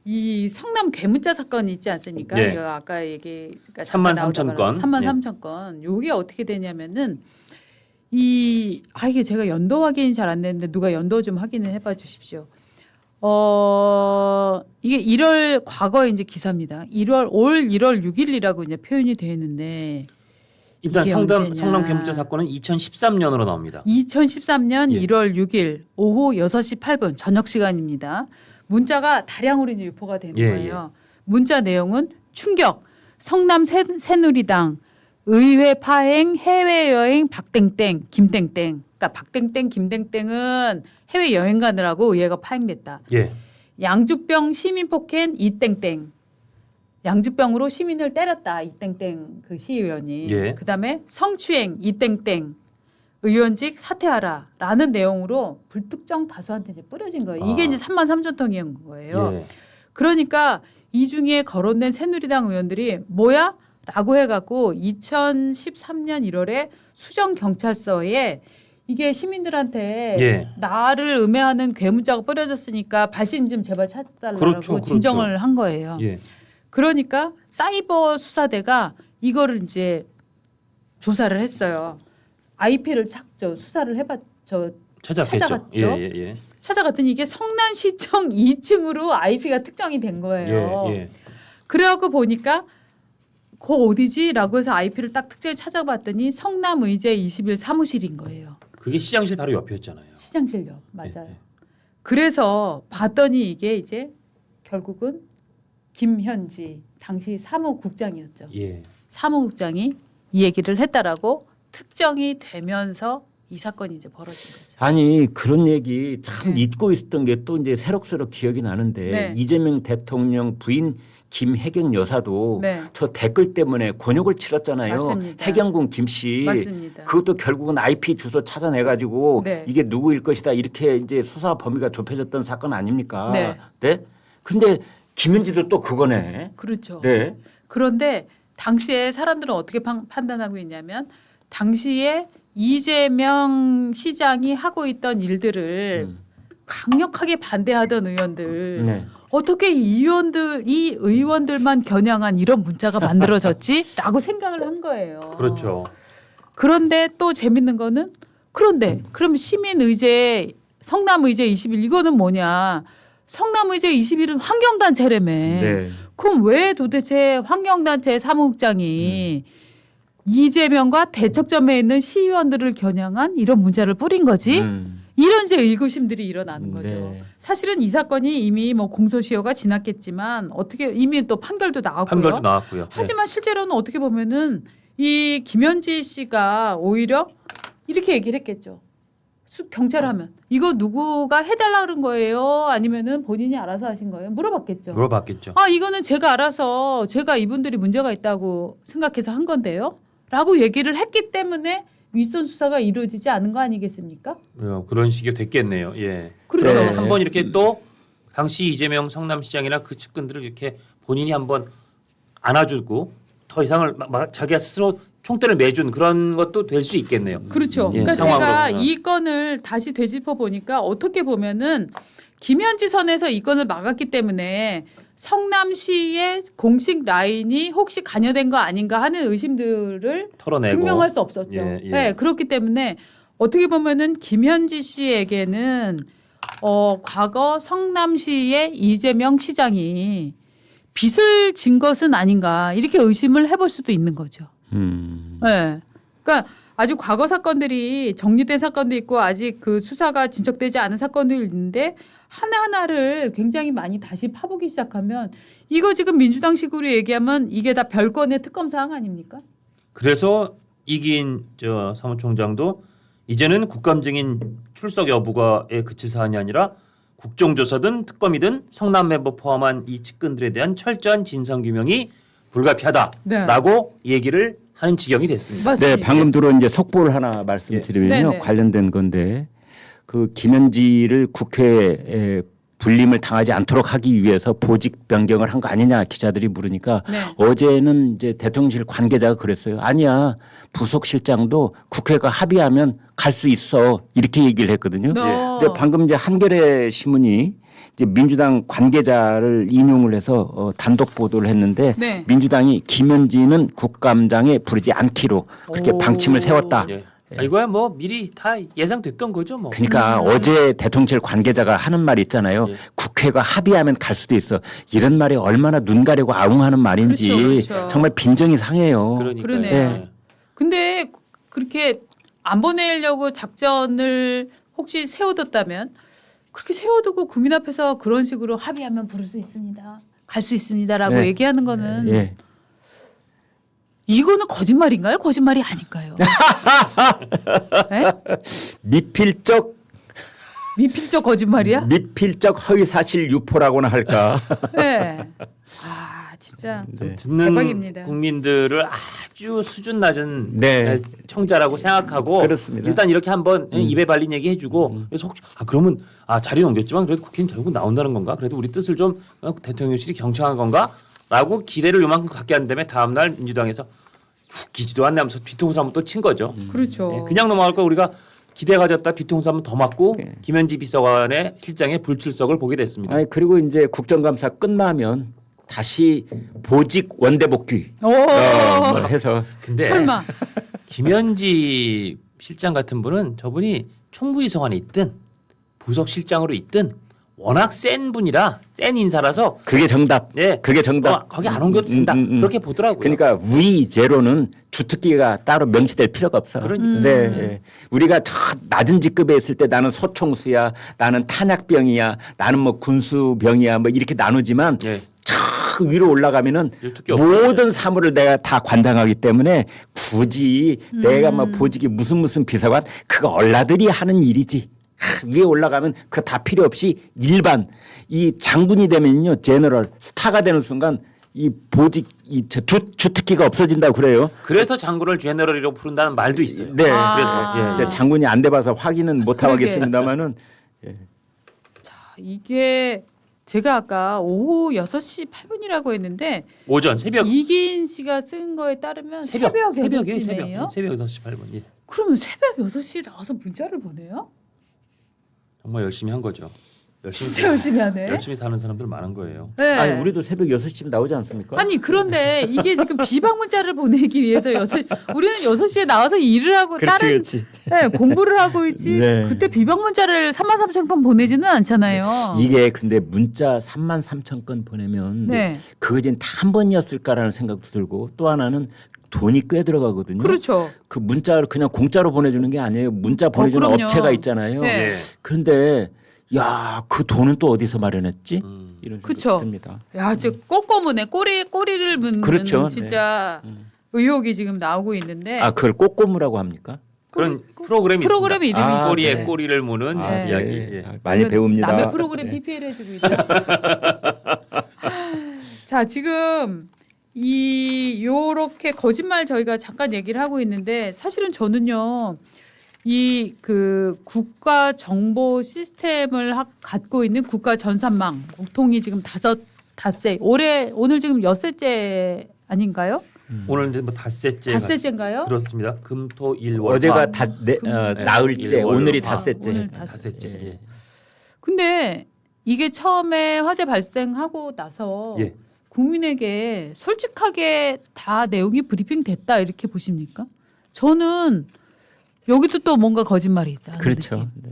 이 성남 괴문자 사건이 있지 않습니까? 네. 이거 아까 얘기 33,000 건. 33,000 건. 요게 어떻게 되냐면은 이게 제가 연도 확인이 잘 안 되는데 누가 연도 좀 확인을 해봐 주십시오. 이게 1월 과거에 이제 기사입니다. 올 1월 6일이라고 이제 표현이 되어 있는데 일단 이게 언제냐. 성남 괴물자 사건은 2013년으로 나옵니다. 2013년 예. 1월 6일 오후 6시 8분 저녁 시간입니다. 문자가 다량으로 이제 유포가 되는 예, 거예요. 문자 내용은 충격 성남 새누리당 의회 파행 해외여행 박땡땡 김땡땡. 그러니까 박땡땡 김땡땡은 해외 여행 가느라고 의회가 파행됐다. 예. 양주병 시민 폭행 이땡땡. 양주병으로 시민을 때렸다 이땡땡 그 시의원이. 예. 그다음에 성추행 이땡땡. 의원직 사퇴하라라는 내용으로 불특정 다수한테 이제 뿌려진 거예요. 이게 이제 33,000통인 거예요. 예. 그러니까 이 중에 거론된 새누리당 의원들이 뭐야? 라고 해갖고 2013년 1월에 수정 경찰서에 이게 시민들한테 예. 나를 음해하는 괴문자가 뿌려졌으니까 발신 좀 제발 찾달라고 그렇죠, 진정을 한 거예요. 예. 그러니까 사이버 수사대가 이거를 이제 조사를 했어요. IP를 수사를 해봤죠. 찾아갔죠. 예. 찾아갔더니 이게 성남시청 2층으로 IP가 특정이 된 거예요. 예. 그래갖고 보니까 그 어디지라고 해서 IP를 딱 특정히 찾아봤더니 성남의제 21 사무실인 거예요. 그게 시장실 바로 옆이었잖아요. 시장실역 맞아요. 예. 그래서 봤더니 이게 이제 결국은 김현지 당시 사무국장이었죠. 예. 사무국장이 이 얘기를 했다라고 특정이 되면서 이 사건이 이제 벌어진 거죠. 아니 그런 얘기 참 네. 잊고 있었던 게 또 이제 새록새록 기억이 나는데 네. 이재명 대통령 부인 김혜경 여사도 네. 저 댓글 때문에 곤욕을 치렀잖아요. 맞습니다. 해경군 김씨. 맞습니다. 그것도 결국은 IP 주소 찾아내가지고 네. 이게 누구일 것이다 이렇게 이제 수사 범위가 좁혀졌던 사건 아닙니까? 네. 네. 근데 김은지도 또 그거네. 그렇죠. 네. 그런데 당시에 사람들은 어떻게 판단하고 있냐면 당시에 이재명 시장이 하고 있던 일들을 강력하게 반대하던 의원들 네. 어떻게 이 의원들만 겨냥한 이런 문자가 만들어졌지라고 생각을 한 거예요. 그렇죠. 그런데 또 재밌는 거는 그럼 시민의제 성남의제 21 이거는 뭐냐? 성남의제 21은 환경단체라며. 네. 그럼 왜 도대체 환경단체 사무국장이 이재명과 대척점에 있는 시의원들을 겨냥한 이런 문자를 뿌린 거지? 이런 이제 의구심들이 일어나는 거죠. 네. 사실은 이 사건이 이미 뭐 공소시효가 지났겠지만 어떻게 이미 또 판결도 나왔고요. 판결도 나왔고요. 하지만 실제로는 어떻게 보면은 이 김현지 씨가 오히려 이렇게 얘기를 했겠죠. 경찰하면 이거 누구가 해달라 그런 거예요? 아니면은 본인이 알아서 하신 거예요? 물어봤겠죠. 물어봤겠죠. 이거는 제가 알아서 제가 이분들이 문제가 있다고 생각해서 한 건데요. 라고 얘기를 했기 때문에 윗선 수사가 이루어지지 않은 거 아니겠습니까? 그런 식이 됐겠네요. 예. 그렇죠. 네. 한번 이렇게 또 당시 이재명 성남시장이나 그 측근들을 이렇게 본인이 한번 안아주고 더 이상을 자기가 스스로 총대를 매준 그런 것도 될 수 있겠네요. 그렇죠. 예, 그러니까 상황으로 제가 보면. 이 건을 다시 되짚어 보니까 어떻게 보면은 김현지 선에서 이 건을 막았기 때문에 성남시의 공식 라인이 혹시 관여된 거 아닌가 하는 의심들을 털어내고. 증명할 수 없었죠. 예. 네, 그렇기 때문에 어떻게 보면은 김현지 씨에게는 과거 성남시의 이재명 시장이 빚을 진 것은 아닌가 이렇게 의심을 해볼 수도 있는 거죠. 네. 그러니까 아주 과거 사건들이 정리된 사건도 있고 아직 그 수사가 진척되지 않은 사건도 있는데 하나하나를 굉장히 많이 다시 파보기 시작하면 이거 지금 민주당식으로 얘기하면 이게 다 별건의 특검 사항 아닙니까? 그래서 이기인 사무총장도 이제는 국감증인 출석 여부가에 그칠 사안이 아니라 국정조사든 특검이든 성남 멤버 포함한 이 측근들에 대한 철저한 진상규명이 불가피하다라고 얘기를 하는 지경이 됐습니다. 맞습니다. 네, 방금 들어온 이제 속보를 하나 말씀드리면요. 네네. 관련된 건데 그 김현지를 국회에 불림을 당하지 않도록 하기 위해서 보직 변경을 한 거 아니냐 기자들이 물으니까 네. 어제는 이제 대통령실 관계자가 그랬어요. 아니야. 부속실장도 국회가 합의하면 갈 수 있어. 이렇게 얘기를 했거든요. 근데 방금 이제 한겨레 신문이 이제 민주당 관계자를 인용을 해서 단독 보도를 했는데 네. 민주당이 김현지는 국감장에 부르지 않기로 그렇게 오. 방침을 세웠다. 예. 이거야 뭐 미리 다 예상됐던 거죠 뭐. 그러니까 어제 대통령실 관계자가 하는 말이 있잖아요. 예. 국회가 합의하면 갈 수도 있어. 이런 말이 얼마나 눈 가리고 아웅하는 말인지 그렇죠, 그렇죠. 정말 빈정이 상해요. 그러니까요. 그러네요. 네. 근데 그렇게 안 보내려고 작전을 혹시 세워뒀다면 그렇게 세워두고 국민 앞에서 그런 식으로 합의하면 부를 수 있습니다. 갈 수 있습니다라고 네. 얘기하는 거는 예. 이거는 거짓말인가요? 거짓말이 아닐까요? 네? 미필적 거짓말이야? 미필적 허위 사실 유포라고나 할까. 네. 아 진짜 네. 듣는 대박입니다. 국민들을 아주 수준 낮은 네. 청자라고 생각하고 그렇습니다. 일단 이렇게 한번 입에 발린 얘기 해주고 그래서 혹시 그러면 자리 넘겼지만 그래도 국회의원 결국 나온다는 건가? 그래도 우리 뜻을 좀 대통령실이 경청한 건가? 라고 기대를 요만큼 갖게 한 다음에 다음날 민주당에서 웃기지도 않냐면서 뒤통수 한번 또 친 거죠. 그렇죠. 네, 그냥 넘어갈 거 우리가 기대 가졌다 뒤통수 한번 더 맞고 네. 김현지 비서관의 실장의 불출석을 보게 됐습니다. 아니 그리고 이제 국정감사 끝나면 다시 보직 원대복귀 오. 뭘 해서 근데 설마. 김현지 실장 같은 분은 저분이 총무이성관에 있든 부속실장으로 있든 워낙 센 분이라 센 인사라서 그게 정답. 네. 그게 정답. 거기 안 옮겨도 된다. 그렇게 보더라고요. 그러니까 위 제로는 주특기가 따로 명시될 필요가 없어. 그러니까요. 네, 예. 우리가 저 낮은 직급에 있을 때 나는 소총수야, 나는 탄약병이야, 나는 뭐 군수병이야, 뭐 이렇게 나누지만 예. 저 위로 올라가면은 주특기 없어요. 모든 사무를 내가 다 관장하기 때문에 굳이 내가 막 보직이 무슨 비서관 그거 얼라들이 하는 일이지. 위에 올라가면 그거 다 필요 없이 일반 이 장군이 되면요 제너럴 스타가 되는 순간 이 보직 이 주특기가 없어진다고 그래요. 그래서 장군을 제너럴이라고 부른다는 말도 있어요. 네. 아. 그래서 제가 장군이 안 돼봐서 확인은 못 그러게. 하겠습니다만은 이게 제가 아까 오후 6시 8분이라고 했는데 오전 새벽 이기인 씨가 쓴 거에 따르면 새벽 6시네요. 새벽 6시 8분. 예. 그러면 새벽 6시에 나와서 문자를 보내요? 정말 열심히 한 거죠. 진짜 열심히 하네. 열심히 사는 사람들 많은 거예요. 네. 아니 우리도 새벽 6시쯤 나오지 않습니까? 아니 그런데 이게 지금 비방 문자를 보내기 위해서 우리는 6시에 나와서 일을 하고 다른 네, 공부를 하고 있지. 네. 그때 비방 문자를 33,000건 보내지는 않잖아요. 이게 근데 문자 33,000건 보내면 네. 그거 이제 다 한 번이었을까라는 생각도 들고 또 하나는 돈이 꽤 들어가거든요. 그렇죠. 그 문자를 그냥 공짜로 보내주는 게 아니에요. 문자 보내주는 그럼요. 업체가 있잖아요. 네. 예. 그런데 야, 그 돈은 또 어디서 마련했지? 이런 생각이 그쵸. 듭니다. 야, 즉 꼬꼬무네 꼬리를 묻는 그렇죠. 진짜 의혹이 지금 나오고 있는데 아, 그걸 꼬꼬무라고 합니까? 그런 프로그램이 프로그램 있습니다. 이름이 꼬리에 있어요. 꼬리를 무는 네. 이야기. 예. 예. 아, 많이 이건 배웁니다. 남의 프로그램 네. PPL 해주고 있다. 자, 지금 요렇게 거짓말 저희가 잠깐 얘기를 하고 있는데 사실은 저는요. 이 그 국가 정보 시스템을 갖고 있는 국가 전산망 공통이 지금 닷새 오늘 지금 엿새째 아닌가요? 오늘 이제 뭐 닷새째. 닷새째인가요? 그렇습니다. 금토일월. 어제가 화. 나흘째, 일월, 오늘이 화. 닷새째. 오늘 닷새째. 예. 근데 이게 처음에 화재 발생하고 나서 예. 국민에게 솔직하게 다 내용이 브리핑 됐다 이렇게 보십니까? 저는 여기도 또 뭔가 거짓말이 있다. 그렇죠. 네.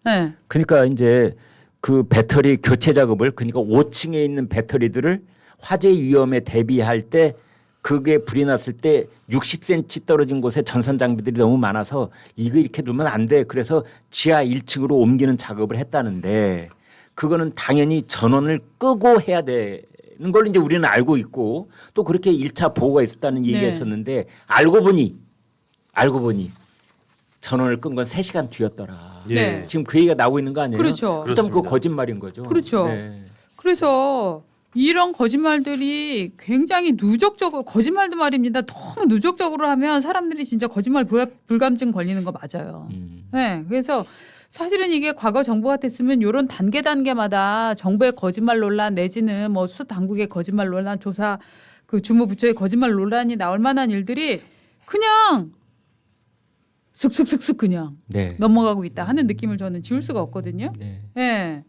네. 그러니까 이제 그 배터리 교체 작업을 그러니까 5층에 있는 배터리들을 화재 위험에 대비할 때 그게 불이 났을 때 60cm 떨어진 곳에 전선 장비들이 너무 많아서 이거 이렇게 두면 안 돼. 그래서 지하 1층으로 옮기는 작업을 했다는데 그거는 당연히 전원을 끄고 해야 되는 걸 이제 우리는 알고 있고 또 그렇게 1차 보고가 있었다는 얘기가 네. 있었는데 알고 보니 전원을 끈 건 3시간 뒤였더라. 예. 네. 지금 그 얘기가 나오고 있는 거 아니에요? 그렇죠. 그렇다면 그거 그렇습니다. 거짓말인 거죠. 그렇죠. 네. 그래서 이런 거짓말들이 굉장히 누적적으로 거짓말도 말입니다. 너무 누적적으로 하면 사람들이 진짜 거짓말 불감증 걸리는 거 맞아요. 네, 그래서 사실은 이게 과거 정부 같았으면 이런 단계마다 정부의 거짓말 논란 내지는 뭐 수사 당국의 거짓말 논란, 조사 그 주무부처의 거짓말 논란이 나올 만한 일들이 그냥 슥슥슥슥 그냥 네. 넘어가고 있다 하는 느낌을 저는 지울 수가 없거든요. 네. 네.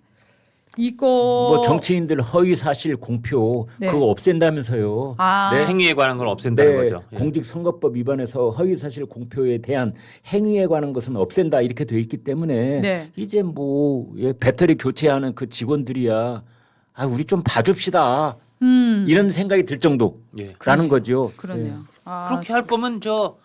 이거 뭐 정치인들 허위 사실 공표 네. 그거 없앤다면서요. 아. 네. 행위에 관한 걸 없앤다는 네, 거죠. 예. 공직선거법 위반해서 허위사실 공표에 대한 행위에 관한 것은 없앤다 이렇게 돼 있기 때문에 네. 이제 뭐 배터리 교체하는 그 직원들이야 우리 좀 봐줍시다 이런 생각이 들 정도라는 예. 거죠. 그러네요. 아, 그렇게 할 거면 저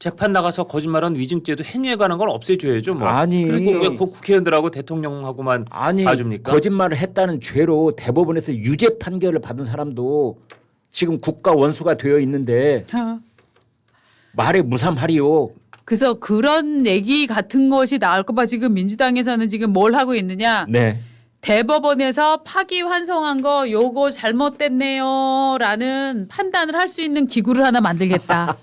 재판 나가서 거짓말한 위증죄도 행위에 관한 걸 없애줘야죠. 뭐. 아니 그리고 왜 국회의원들하고 대통령하고만 아니 봐줍니까? 거짓말을 했다는 죄로 대법원에서 유죄 판결을 받은 사람도 지금 국가 원수가 되어 있는데 말에 무삼하리요. 그래서 그런 얘기 같은 것이 나올까 봐 지금 민주당에서는 지금 뭘 하고 있느냐. 네. 대법원에서 파기환송한 거 요거 잘못됐네요라는 판단을 할 수 있는 기구를 하나 만들겠다.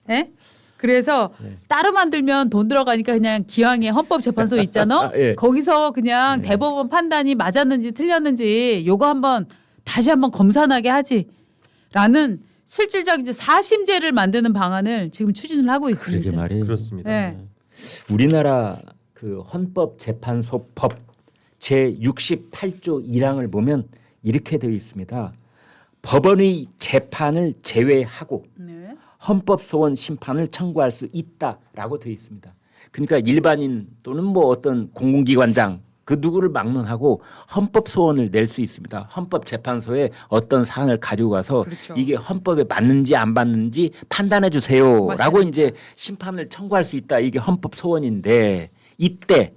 네? 그래서 따로 만들면 돈 들어가니까 그냥 기왕에 헌법재판소 있잖아. 예. 거기서 그냥 대법원 판단이 맞았는지 틀렸는지 요거 다시 한번 검사나게 하지라는 실질적 이제 사심제를 만드는 방안을 지금 추진을 하고 있습니다. 그러게 말이에요. 그렇습니다. 네. 우리나라 그 헌법재판소법 제 68조 1항을 보면 이렇게 되어 있습니다. 법원의 재판을 제외하고 네. 헌법소원 심판을 청구할 수 있다라고 되어 있습니다. 그러니까 일반인 또는 뭐 어떤 공공기관장 그 누구를 막론하고 헌법소원을 낼 수 있습니다. 헌법재판소에 어떤 사안을 가지고 가서 그렇죠. 이게 헌법에 맞는지 안 맞는지 판단해 주세요라고 맞습니다. 이제 심판을 청구할 수 있다. 이게 헌법소원인데 이때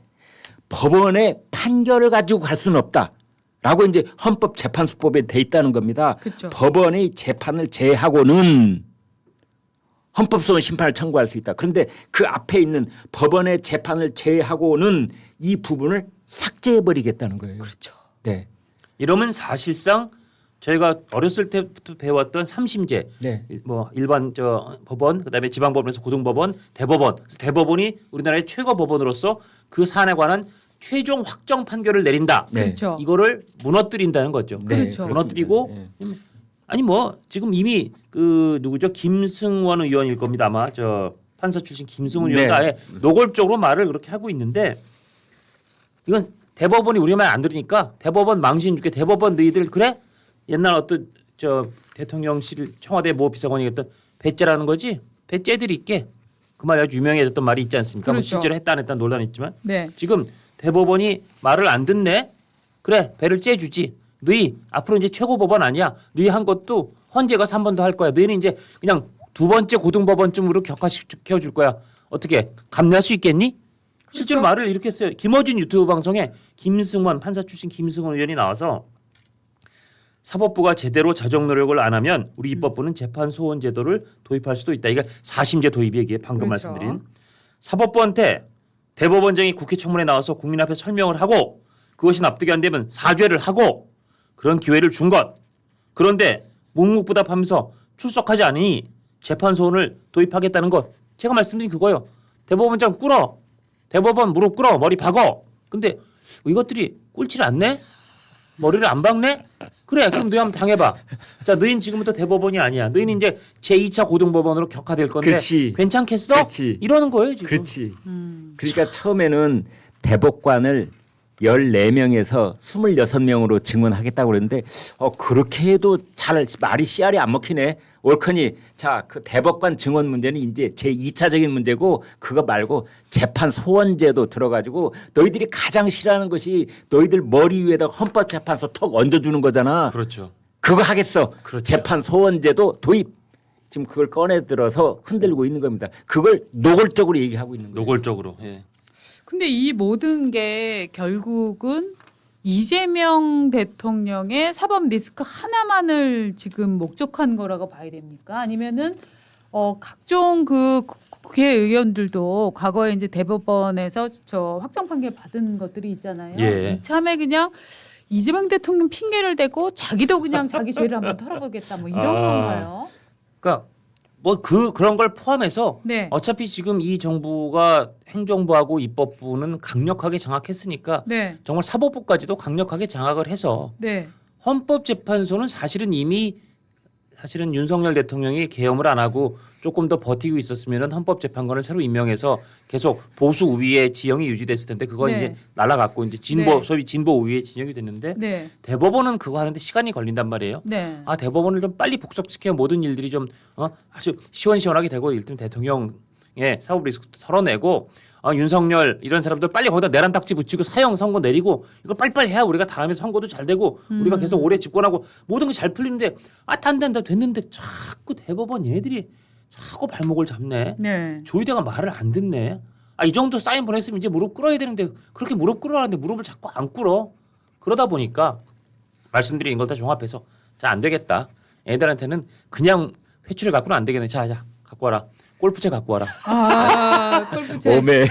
법원의 판결을 가지고 갈 수는 없다라고 이제 헌법재판소법에 돼 있다는 겁니다. 그렇죠. 법원의 재판을 제외하고는 헌법소원 심판을 청구할 수 있다. 그런데 그 앞에 있는 법원의 재판을 제외하고는 이 부분을 삭제해버리겠다는 거예요. 그렇죠. 네. 이러면 사실상 저희가 어렸을 때부터 배웠던 3심제, 네. 뭐 일반 저 법원, 그다음에 지방법원에서 고등법원, 대법원, 그래서 대법원이 우리나라의 최고 법원으로서 그 사안에 관한 최종 확정 판결을 내린다. 네. 그렇죠. 이거를 무너뜨린다는 거죠. 그렇죠. 그렇습니다. 무너뜨리고 네. 아니 뭐 지금 이미 그 누구죠 김승원 의원일 겁니다 아마 저 판사 출신 김승원 네. 의원도 아예 노골적으로 말을 그렇게 하고 있는데 이건 대법원이 우리 말 안 들으니까 대법원 망신 줄게 대법원 너희들 그래 옛날 어떤 저 대통령실 청와대 모 비서관이 했던 배째라는 거지 배째들이 있게 그 말이 아주 유명해졌던 말이 있지 않습니까? 뭐 그렇죠. 실제로 했다 안 했다 논란이 있지만 네. 지금 대법원이 말을 안 듣네 그래 배를 째주지. 너희 앞으로 이제 최고법원 아니야. 너희 한 것도 헌재 가서 한 번 더 할 거야. 너희는 이제 그냥 두 번째 고등법원쯤으로 격화시켜 줄 거야. 어떻게 감내할 수 있겠니? 실제로 말을 이렇게 했어요. 김어준 유튜브 방송에 김승원 판사 출신 김승원 의원이 나와서 사법부가 제대로 자정 노력을 안 하면 우리 입법부는 재판 소원 제도를 도입할 수도 있다. 이게 4심제 도입 얘기에 방금 그렇죠. 말씀드린 사법부한테 대법원장이 국회 청문회 나와서 국민 앞에 설명을 하고 그것이 납득이 안 되면 사죄를 하고 그런 기회를 준 것. 그런데 묵묵부답하면서 출석하지 않으니 재판 소원을 도입하겠다는 것. 제가 말씀드린 그거요. 대법원장 꿇어. 대법원 무릎 꿇어. 머리 박어. 근데 이것들이 꿇지를 않네? 머리를 안 박네? 그래. 그럼 너희 한번 당해봐. 자, 너희는 지금부터 대법원이 아니야. 너희는 이제 제2차 고등법원으로 격화될 건데 그렇지. 괜찮겠어? 그렇지. 이러는 거예요 지금. 그렇지. 그러니까 처음에는 대법관을 14명에서 26명으로 증언하겠다고 그랬는데 그렇게 해도 잘 말이 씨알이 안 먹히네. 옳거니 자, 그 대법관 증언 문제는 이제 제2차적인 문제고 그거 말고 재판 소원제도 들어가지고 너희들이 가장 싫어하는 것이 너희들 머리 위에다 헌법재판소 턱 얹어주는 거잖아. 그렇죠. 그거 하겠어. 그렇죠. 재판 소원제도 도입. 지금 그걸 꺼내 들어서 흔들고 있는 겁니다. 그걸 노골적으로 얘기하고 있는 거예요. 노골적으로. 예. 근데 이 모든 게 결국은 이재명 대통령의 사법 리스크 하나만을 지금 목적한 거라고 봐야 됩니까? 아니면은 각종 그 국회의원들도 과거에 이제 대법원에서 저 확정 판결 받은 것들이 있잖아요. 예. 이참에 그냥 이재명 대통령 핑계를 대고 자기도 그냥 자기 죄를 한번 털어보겠다 뭐 이런 건가요? 그러니까 뭐 그런 걸 포함해서 네. 어차피 지금 이 정부가 행정부하고 입법부는 강력하게 장악했으니까 네. 정말 사법부까지도 강력하게 장악을 해서 네. 헌법재판소는 사실은 이미 윤석열 대통령이 계엄을 안 하고 조금 더 버티고 있었으면 헌법재판관을 새로 임명해서 계속 보수 우위의 지형이 유지됐을 텐데 그건 네. 이제 날아갔고 이제 진보 네. 소위 진보 우위의 진영이 됐는데 네. 대법원은 그거 하는데 시간이 걸린단 말이에요. 네. 아 대법원을 좀 빨리 복속시켜 모든 일들이 좀 아주 시원시원하게 되고 일단 대통령의 사법 리스크도 털어내고 윤석열 이런 사람들 빨리 거기다 내란 딱지 붙이고 사형 선고 내리고 이거 빨리빨리 해야 우리가 다음에 선거도 잘 되고 우리가 계속 오래 집권하고 모든 게 잘 풀리는데 안 된다 됐는데 자꾸 대법원 얘네들이 자꾸 발목을 잡네. 네. 조희대가 말을 안 듣네. 이 정도 사인 보냈으면 이제 무릎 꿇어야 되는데 그렇게 무릎 꿇으라는데 무릎을 자꾸 안 꿇어. 그러다 보니까 말씀드린 걸 다 종합해서 자 안 되겠다. 애들한테는 그냥 회초리 갖고는 안 되겠네. 자 갖고 와라. 골프채 갖고 와라. 골프채. 몸에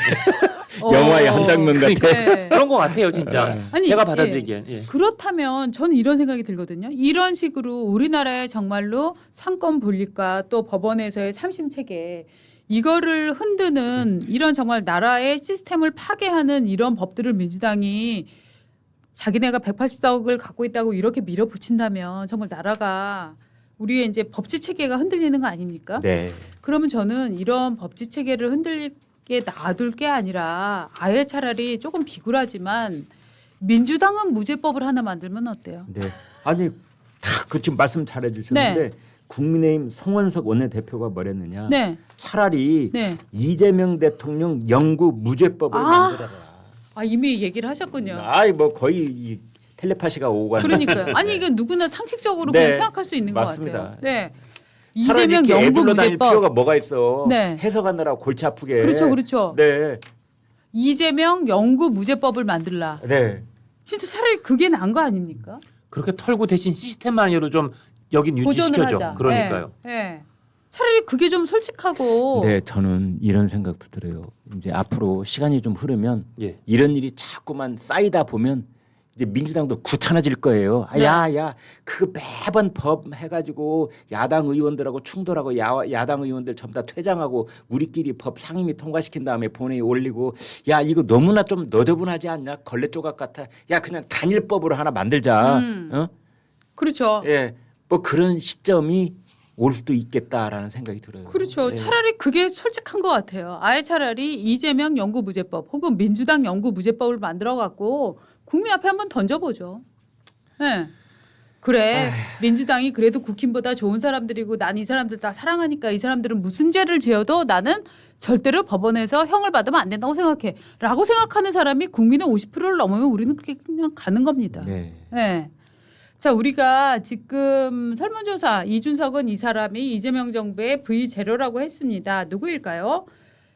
영화의 한 장면 같아. 네. 그런 것 같아요, 진짜. 아니, 제가 받아들이기엔. 예. 그렇다면 저는 이런 생각이 들거든요. 이런 식으로 우리나라의 정말로 상권 분립과 또 법원에서의 삼심 체계 이거를 흔드는 이런 정말 나라의 시스템을 파괴하는 이런 법들을 민주당이 자기네가 180석을 갖고 있다고 이렇게 밀어붙인다면 정말 나라가 우리의 이제 법치 체계가 흔들리는 거 아닙니까? 네. 그러면 저는 이런 법치 체계를 흔들리게 놔둘 게 아니라 아예 차라리 조금 비굴하지만 민주당은 무죄법을 하나 만들면 어때요? 네. 아니 그 지금 말씀 잘해 주셨는데 국민의힘 송원석 원내대표가 뭐랬느냐. 네. 차라리 네. 이재명 대통령 영구 무죄법을 만들어라. 이미 얘기를 하셨군요. 뭐 거의 이 텔레파시가 오고 가는. 그러니까요. 아니 이게 누구나 상식적으로 네. 그냥 생각할 수 있는 맞습니다. 것 같아요. 네. 차라리 이재명 이렇게 영구 애들로 다닐 무죄법. 필요가 뭐가 있어. 네. 해석하느라 골치 아프게. 그렇죠, 그렇죠. 네. 이재명 영구 무죄법을 만들라. 네. 진짜 차라리 그게 나은 거 아닙니까? 그렇게 털고 대신 시스템만으로 좀 여긴 보존을 유지시켜줘. 하자. 그러니까요. 네. 네. 차라리 그게 좀 솔직하고. 네, 저는 이런 생각도 들어요. 이제 앞으로 시간이 좀 흐르면 예. 이런 일이 자꾸만 쌓이다 보면 이제 민주당도 귀찮아질 거예요. 네. 그 매번 법 해가지고 야당 의원들하고 충돌하고 야당 의원들 전부 다 퇴장하고 우리끼리 법 상임위 통과시킨 다음에 본회의 올리고 이거 너무나 좀 너저분하지 않냐? 걸레 조각 같아. 그냥 단일법으로 하나 만들자. 그렇죠. 예, 뭐 그런 시점이 올 수도 있겠다라는 생각이 들어요. 그렇죠. 네. 차라리 그게 솔직한 것 같아요. 아예 차라리 이재명 영구 무죄법 혹은 민주당 영구 무죄법을 만들어 갖고 국민 앞에 한번 던져보죠. 네. 그래 민주당이 그래도 국힘보다 좋은 사람들이고 난 이 사람들 다 사랑하니까 이 사람들은 무슨 죄를 지어도 나는 절대로 법원에서 형을 받으면 안 된다고 생각해. 라고 생각하는 사람이 국민의 50%를 넘으면 우리는 그렇게 그냥 가는 겁니다. 네. 네. 자, 우리가 지금 설문조사 이준석은 이 사람이 이재명 정부의 V0라고 했습니다. 누구일까요?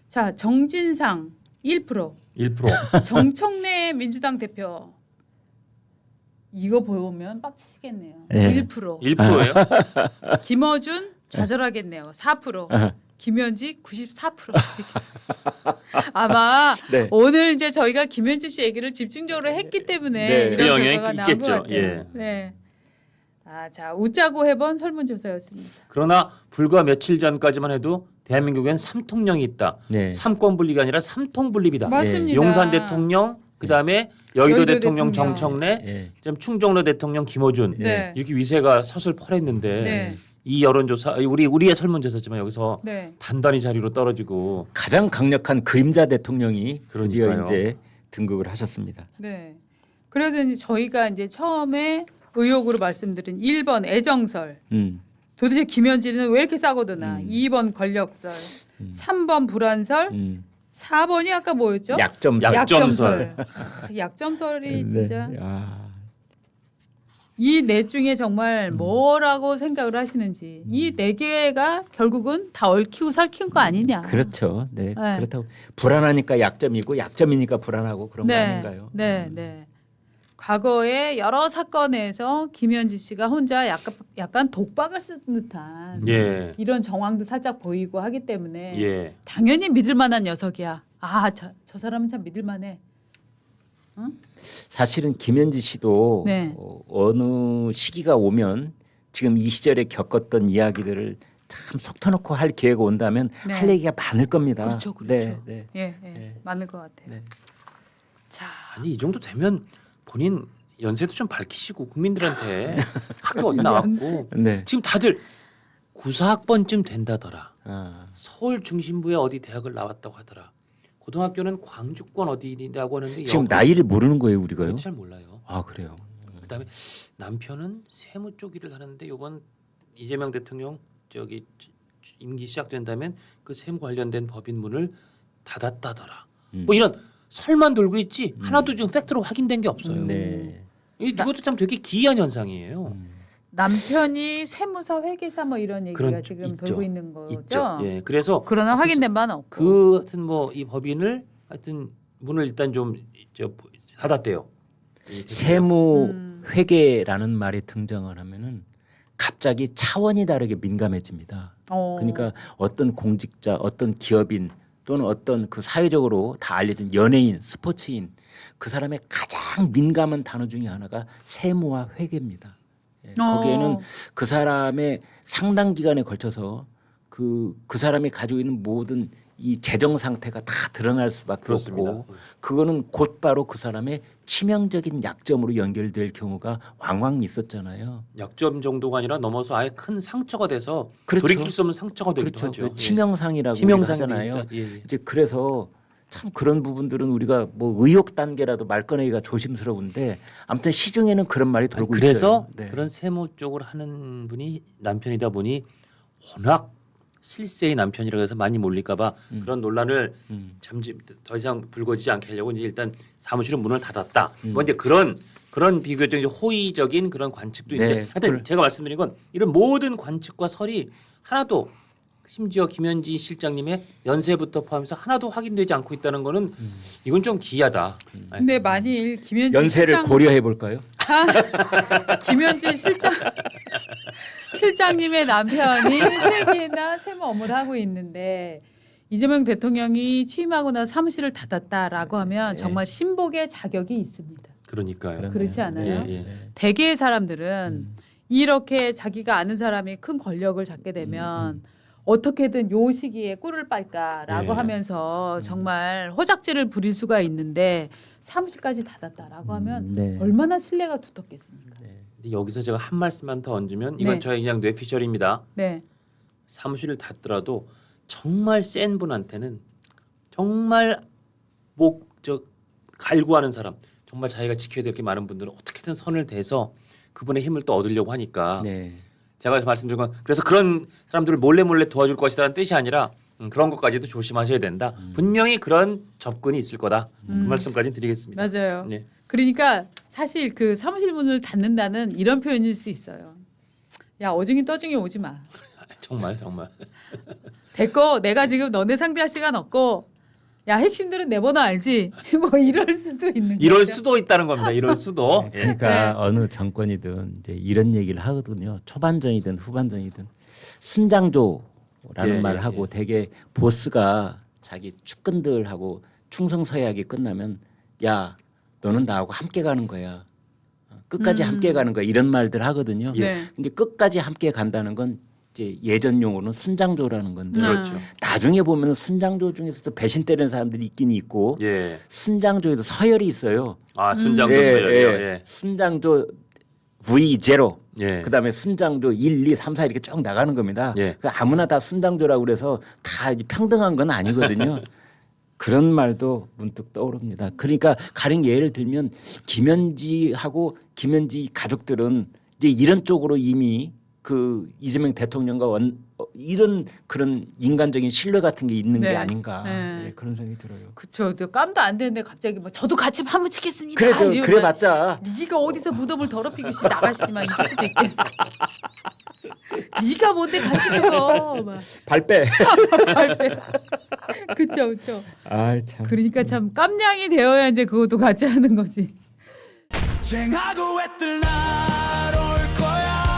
자, 정진상 1%, 1%. 정청래 민주당 대표 이거 보면 빡치시겠네요. 네. 1%, 1%예요? 김어준 좌절하겠네요. 4%. 김현지 94%. 아마 네. 오늘 이제 저희가 김현지 씨 얘기를 집중적으로 했기 때문에 네. 이런 그 영향이 결과가 나온 것 있겠죠. 같아요. 예. 네. 자, 웃자고 해본 설문조사였습니다. 그러나 불과 며칠 전까지만 해도 대한민국엔 삼통령이 있다. 네. 삼권 분리가 아니라 삼통 분립이다. 맞습니다. 용산 대통령, 그다음에 여의도 여의도 대통령 대통령. 정청래, 예. 지금 충정로 대통령 김어준 네. 이렇게 위세가 서슬퍼랬는데 네. 이 여론조사 우리의 설문조사지만 여기서 네. 단단히 자리로 떨어지고 가장 강력한 그림자 대통령이 드디어 그러니까요. 이제 등극을 하셨습니다. 네. 그래서 이제 저희가 이제 처음에 의혹으로 말씀드린 1번 애정설. 도대체 김현진은 왜 이렇게 싸고도나. 2번 권력설. 3번 불안설. 4번이 아까 뭐였죠? 약점설. 약점설. 약점설이 진짜. 네. 이 넷 중에 정말 뭐라고 생각을 하시는지 이 네 개가 결국은 다 얽히고 설킨 거 아니냐. 그렇죠. 네. 그렇다고 불안하니까 약점이고 약점이니까 불안하고 그런 거 아닌가요? 네. 과거에 여러 사건에서 김현지 씨가 혼자 약간 독박을 쓴 듯한 예. 이런 정황도 살짝 보이고 하기 때문에 예. 당연히 믿을 만한 녀석이야. 아, 저 사람은 참 믿을 만해. 사실은 김현지 씨도 네. 어느 시기가 오면 지금 이 시절에 겪었던 이야기들을 참 속 터놓고 할 기회가 온다면 네. 할 얘기가 많을 겁니다. 그렇죠. 네. 예. 많을 것 같아요. 네. 자, 아니 이 정도 되면 본인 연세도 좀 밝히시고 국민들한테 학교 어디 나왔고 네. 지금 다들 94학번쯤 된다더라. 아, 서울 중심부의 어디 대학을 나왔다고 하더라. 고등학교는 광주권 어디라고 하는데 지금 여기- 나이를 모르는 거예요, 우리가요? 그것도 잘 몰라요. 아, 그래요. 그다음에 남편은 세무 쪽 일을 하는데 이번 이재명 대통령 저기 임기 시작된다면 그 세무 관련된 법인문을 닫았다더라. 뭐 이런 설만 돌고 있지 하나도 지금 팩트로 확인된 게 없어요. 네. 이것도 참 되게 기이한 현상이에요. 남편이 세무사 회계사 뭐 이런 얘기가 그런 지금 있죠. 돌고 있는 거죠. 있죠. 예, 그래서 그러나 확인된 바는 없고. 그 하여튼 뭐 이 법인을 하여튼 문을 일단 좀 닫았대요. 세무 회계라는 말이 등장을 하면은 갑자기 차원이 다르게 민감해집니다. 그러니까 어떤 공직자, 어떤 기업인 또는 어떤 그 사회적으로 다 알려진 연예인, 스포츠인 그 사람의 가장 민감한 단어 중에 하나가 세무와 회계입니다. 예, 거기에는 그 사람의 상당 기간에 걸쳐서 그 사람이 가지고 있는 모든 이 재정 상태가 다 드러날 수밖에 그렇습니다. 없고 그거는 곧바로 그 사람의 치명적인 약점으로 연결될 경우가 왕왕 있었잖아요. 약점 정도가 아니라 넘어서 아예 큰 상처가 돼서 그렇죠. 돌이킬 수 없는 상처가 되기도 그렇죠. 하죠. 치명상이라고 치명상이 하잖아요. 되니까, 예. 이제 그래서 참 그런 부분들은 우리가 뭐 의혹 단계라도 말 꺼내기가 조심스러운데 아무튼 시중에는 그런 말이 돌고 그래서 있어요. 네. 그런 세무 쪽을 하는 분이 남편이다 보니 워낙 실세의 남편이라고 해서 많이 몰릴까봐 그런 논란을 잠시 더 이상 불거지지 않게 하려고 이제 일단 사무실은 문을 닫았다. 뭐 이제 그런 비교적 이제 호의적인 그런 관측도 있는데 네, 하여튼 제가 말씀드린 건 이런 모든 관측과 설이 하나도 심지어 김현지 실장님의 연세부터 포함해서 하나도 확인되지 않고 있다는 거는 이건 좀 기이하다. 근데 만일 김현지 연세를 실장 고려해 볼까요? 김현지 실장님의 남편이 회계나 세무 업무를 하고 있는데 이재명 대통령이 취임하고 나서 사무실을 닫았다라고 하면 정말 신복의 자격이 있습니다. 그러니까요. 그렇지 않아요? 예, 예. 대개의 사람들은 이렇게 자기가 아는 사람이 큰 권력을 잡게 되면 어떻게든 요 시기에 꿀을 빨까라고 예. 하면서 정말 호작질을 부릴 수가 있는데 사무실까지 닫았다라고 하면 네. 얼마나 신뢰가 두텁겠습니까? 근데 여기서 제가 한 말씀만 더 얹으면 이건 네. 저의 그냥 뇌피셜입니다. 네. 사무실을 닫더라도 정말 센 분한테는 정말 갈구하는 사람, 정말 자기가 지켜야 될 게 많은 분들은 어떻게든 선을 대서 그분의 힘을 또 얻으려고 하니까 네. 제가 말씀드린 건 그래서 그런 사람들을 몰래 도와줄 것이라는 뜻이 아니라 그런 것까지도 조심하셔야 된다. 분명히 그런 접근이 있을 거다. 그 말씀까지 드리겠습니다. 맞아요. 네. 그러니까 사실 그 사무실 문을 닫는다는 이런 표현일 수 있어요. 야 어중이 떠중이 오지 마. 정말 됐고 내가 지금 너네 상대할 시간 없고 야 핵심들은 내 번호 알지? 뭐 이럴 수도 있는 이럴 거죠. 수도 있다는 겁니다. 이럴 수도. 예. 그러니까 네. 어느 정권이든 이제 이런 얘기를 하거든요. 초반전이든 후반전이든 순장조라는 예, 말을 예, 하고 예. 되게 보스가 자기 측근들하고 충성서약이 끝나면 야 너는 나하고 함께 가는 거야. 끝까지 함께 가는 거야. 이런 말들 하거든요. 네. 근데 끝까지 함께 간다는 건 이제 예전 용어는 순장조라는 건데 그렇죠. 나중에 보면 순장조 중에서도 배신 때리는 사람들이 있긴 있고 예. 순장조에도 서열이 있어요. 아 순장도 예, 서열이요. 예. 예. 순장조 V0 예. 그다음에 순장조 1, 2, 3, 4 이렇게 쭉 나가는 겁니다. 예. 그 아무나 다 순장조라고 그래서 다 평등한 건 아니거든요. 그런 말도 문득 떠오릅니다. 그러니까 가령 예를 들면 김현지하고 김현지 가족들은 이제 이런 쪽으로 이미 그 이재명 대통령과 이런 그런 인간적인 신뢰 같은 게 있는 네. 게 아닌가 네. 예, 그런 생각이 들어요. 그쵸. 깜도 안 되는데 갑자기 뭐 저도 같이 한번 치겠습니다. 그래도 이러면 그래봤자 네가 어디서 무덤을 더럽히고 씨 나가시만 이럴 수도 있겠네. 네가 뭔데 같이 죽어. 막. 발빼. 그쵸, 그쵸. 아 참. 그러니까 참 깜냥이 되어야 이제 그것도 같이 하는 거지. 쟁하고 애들 날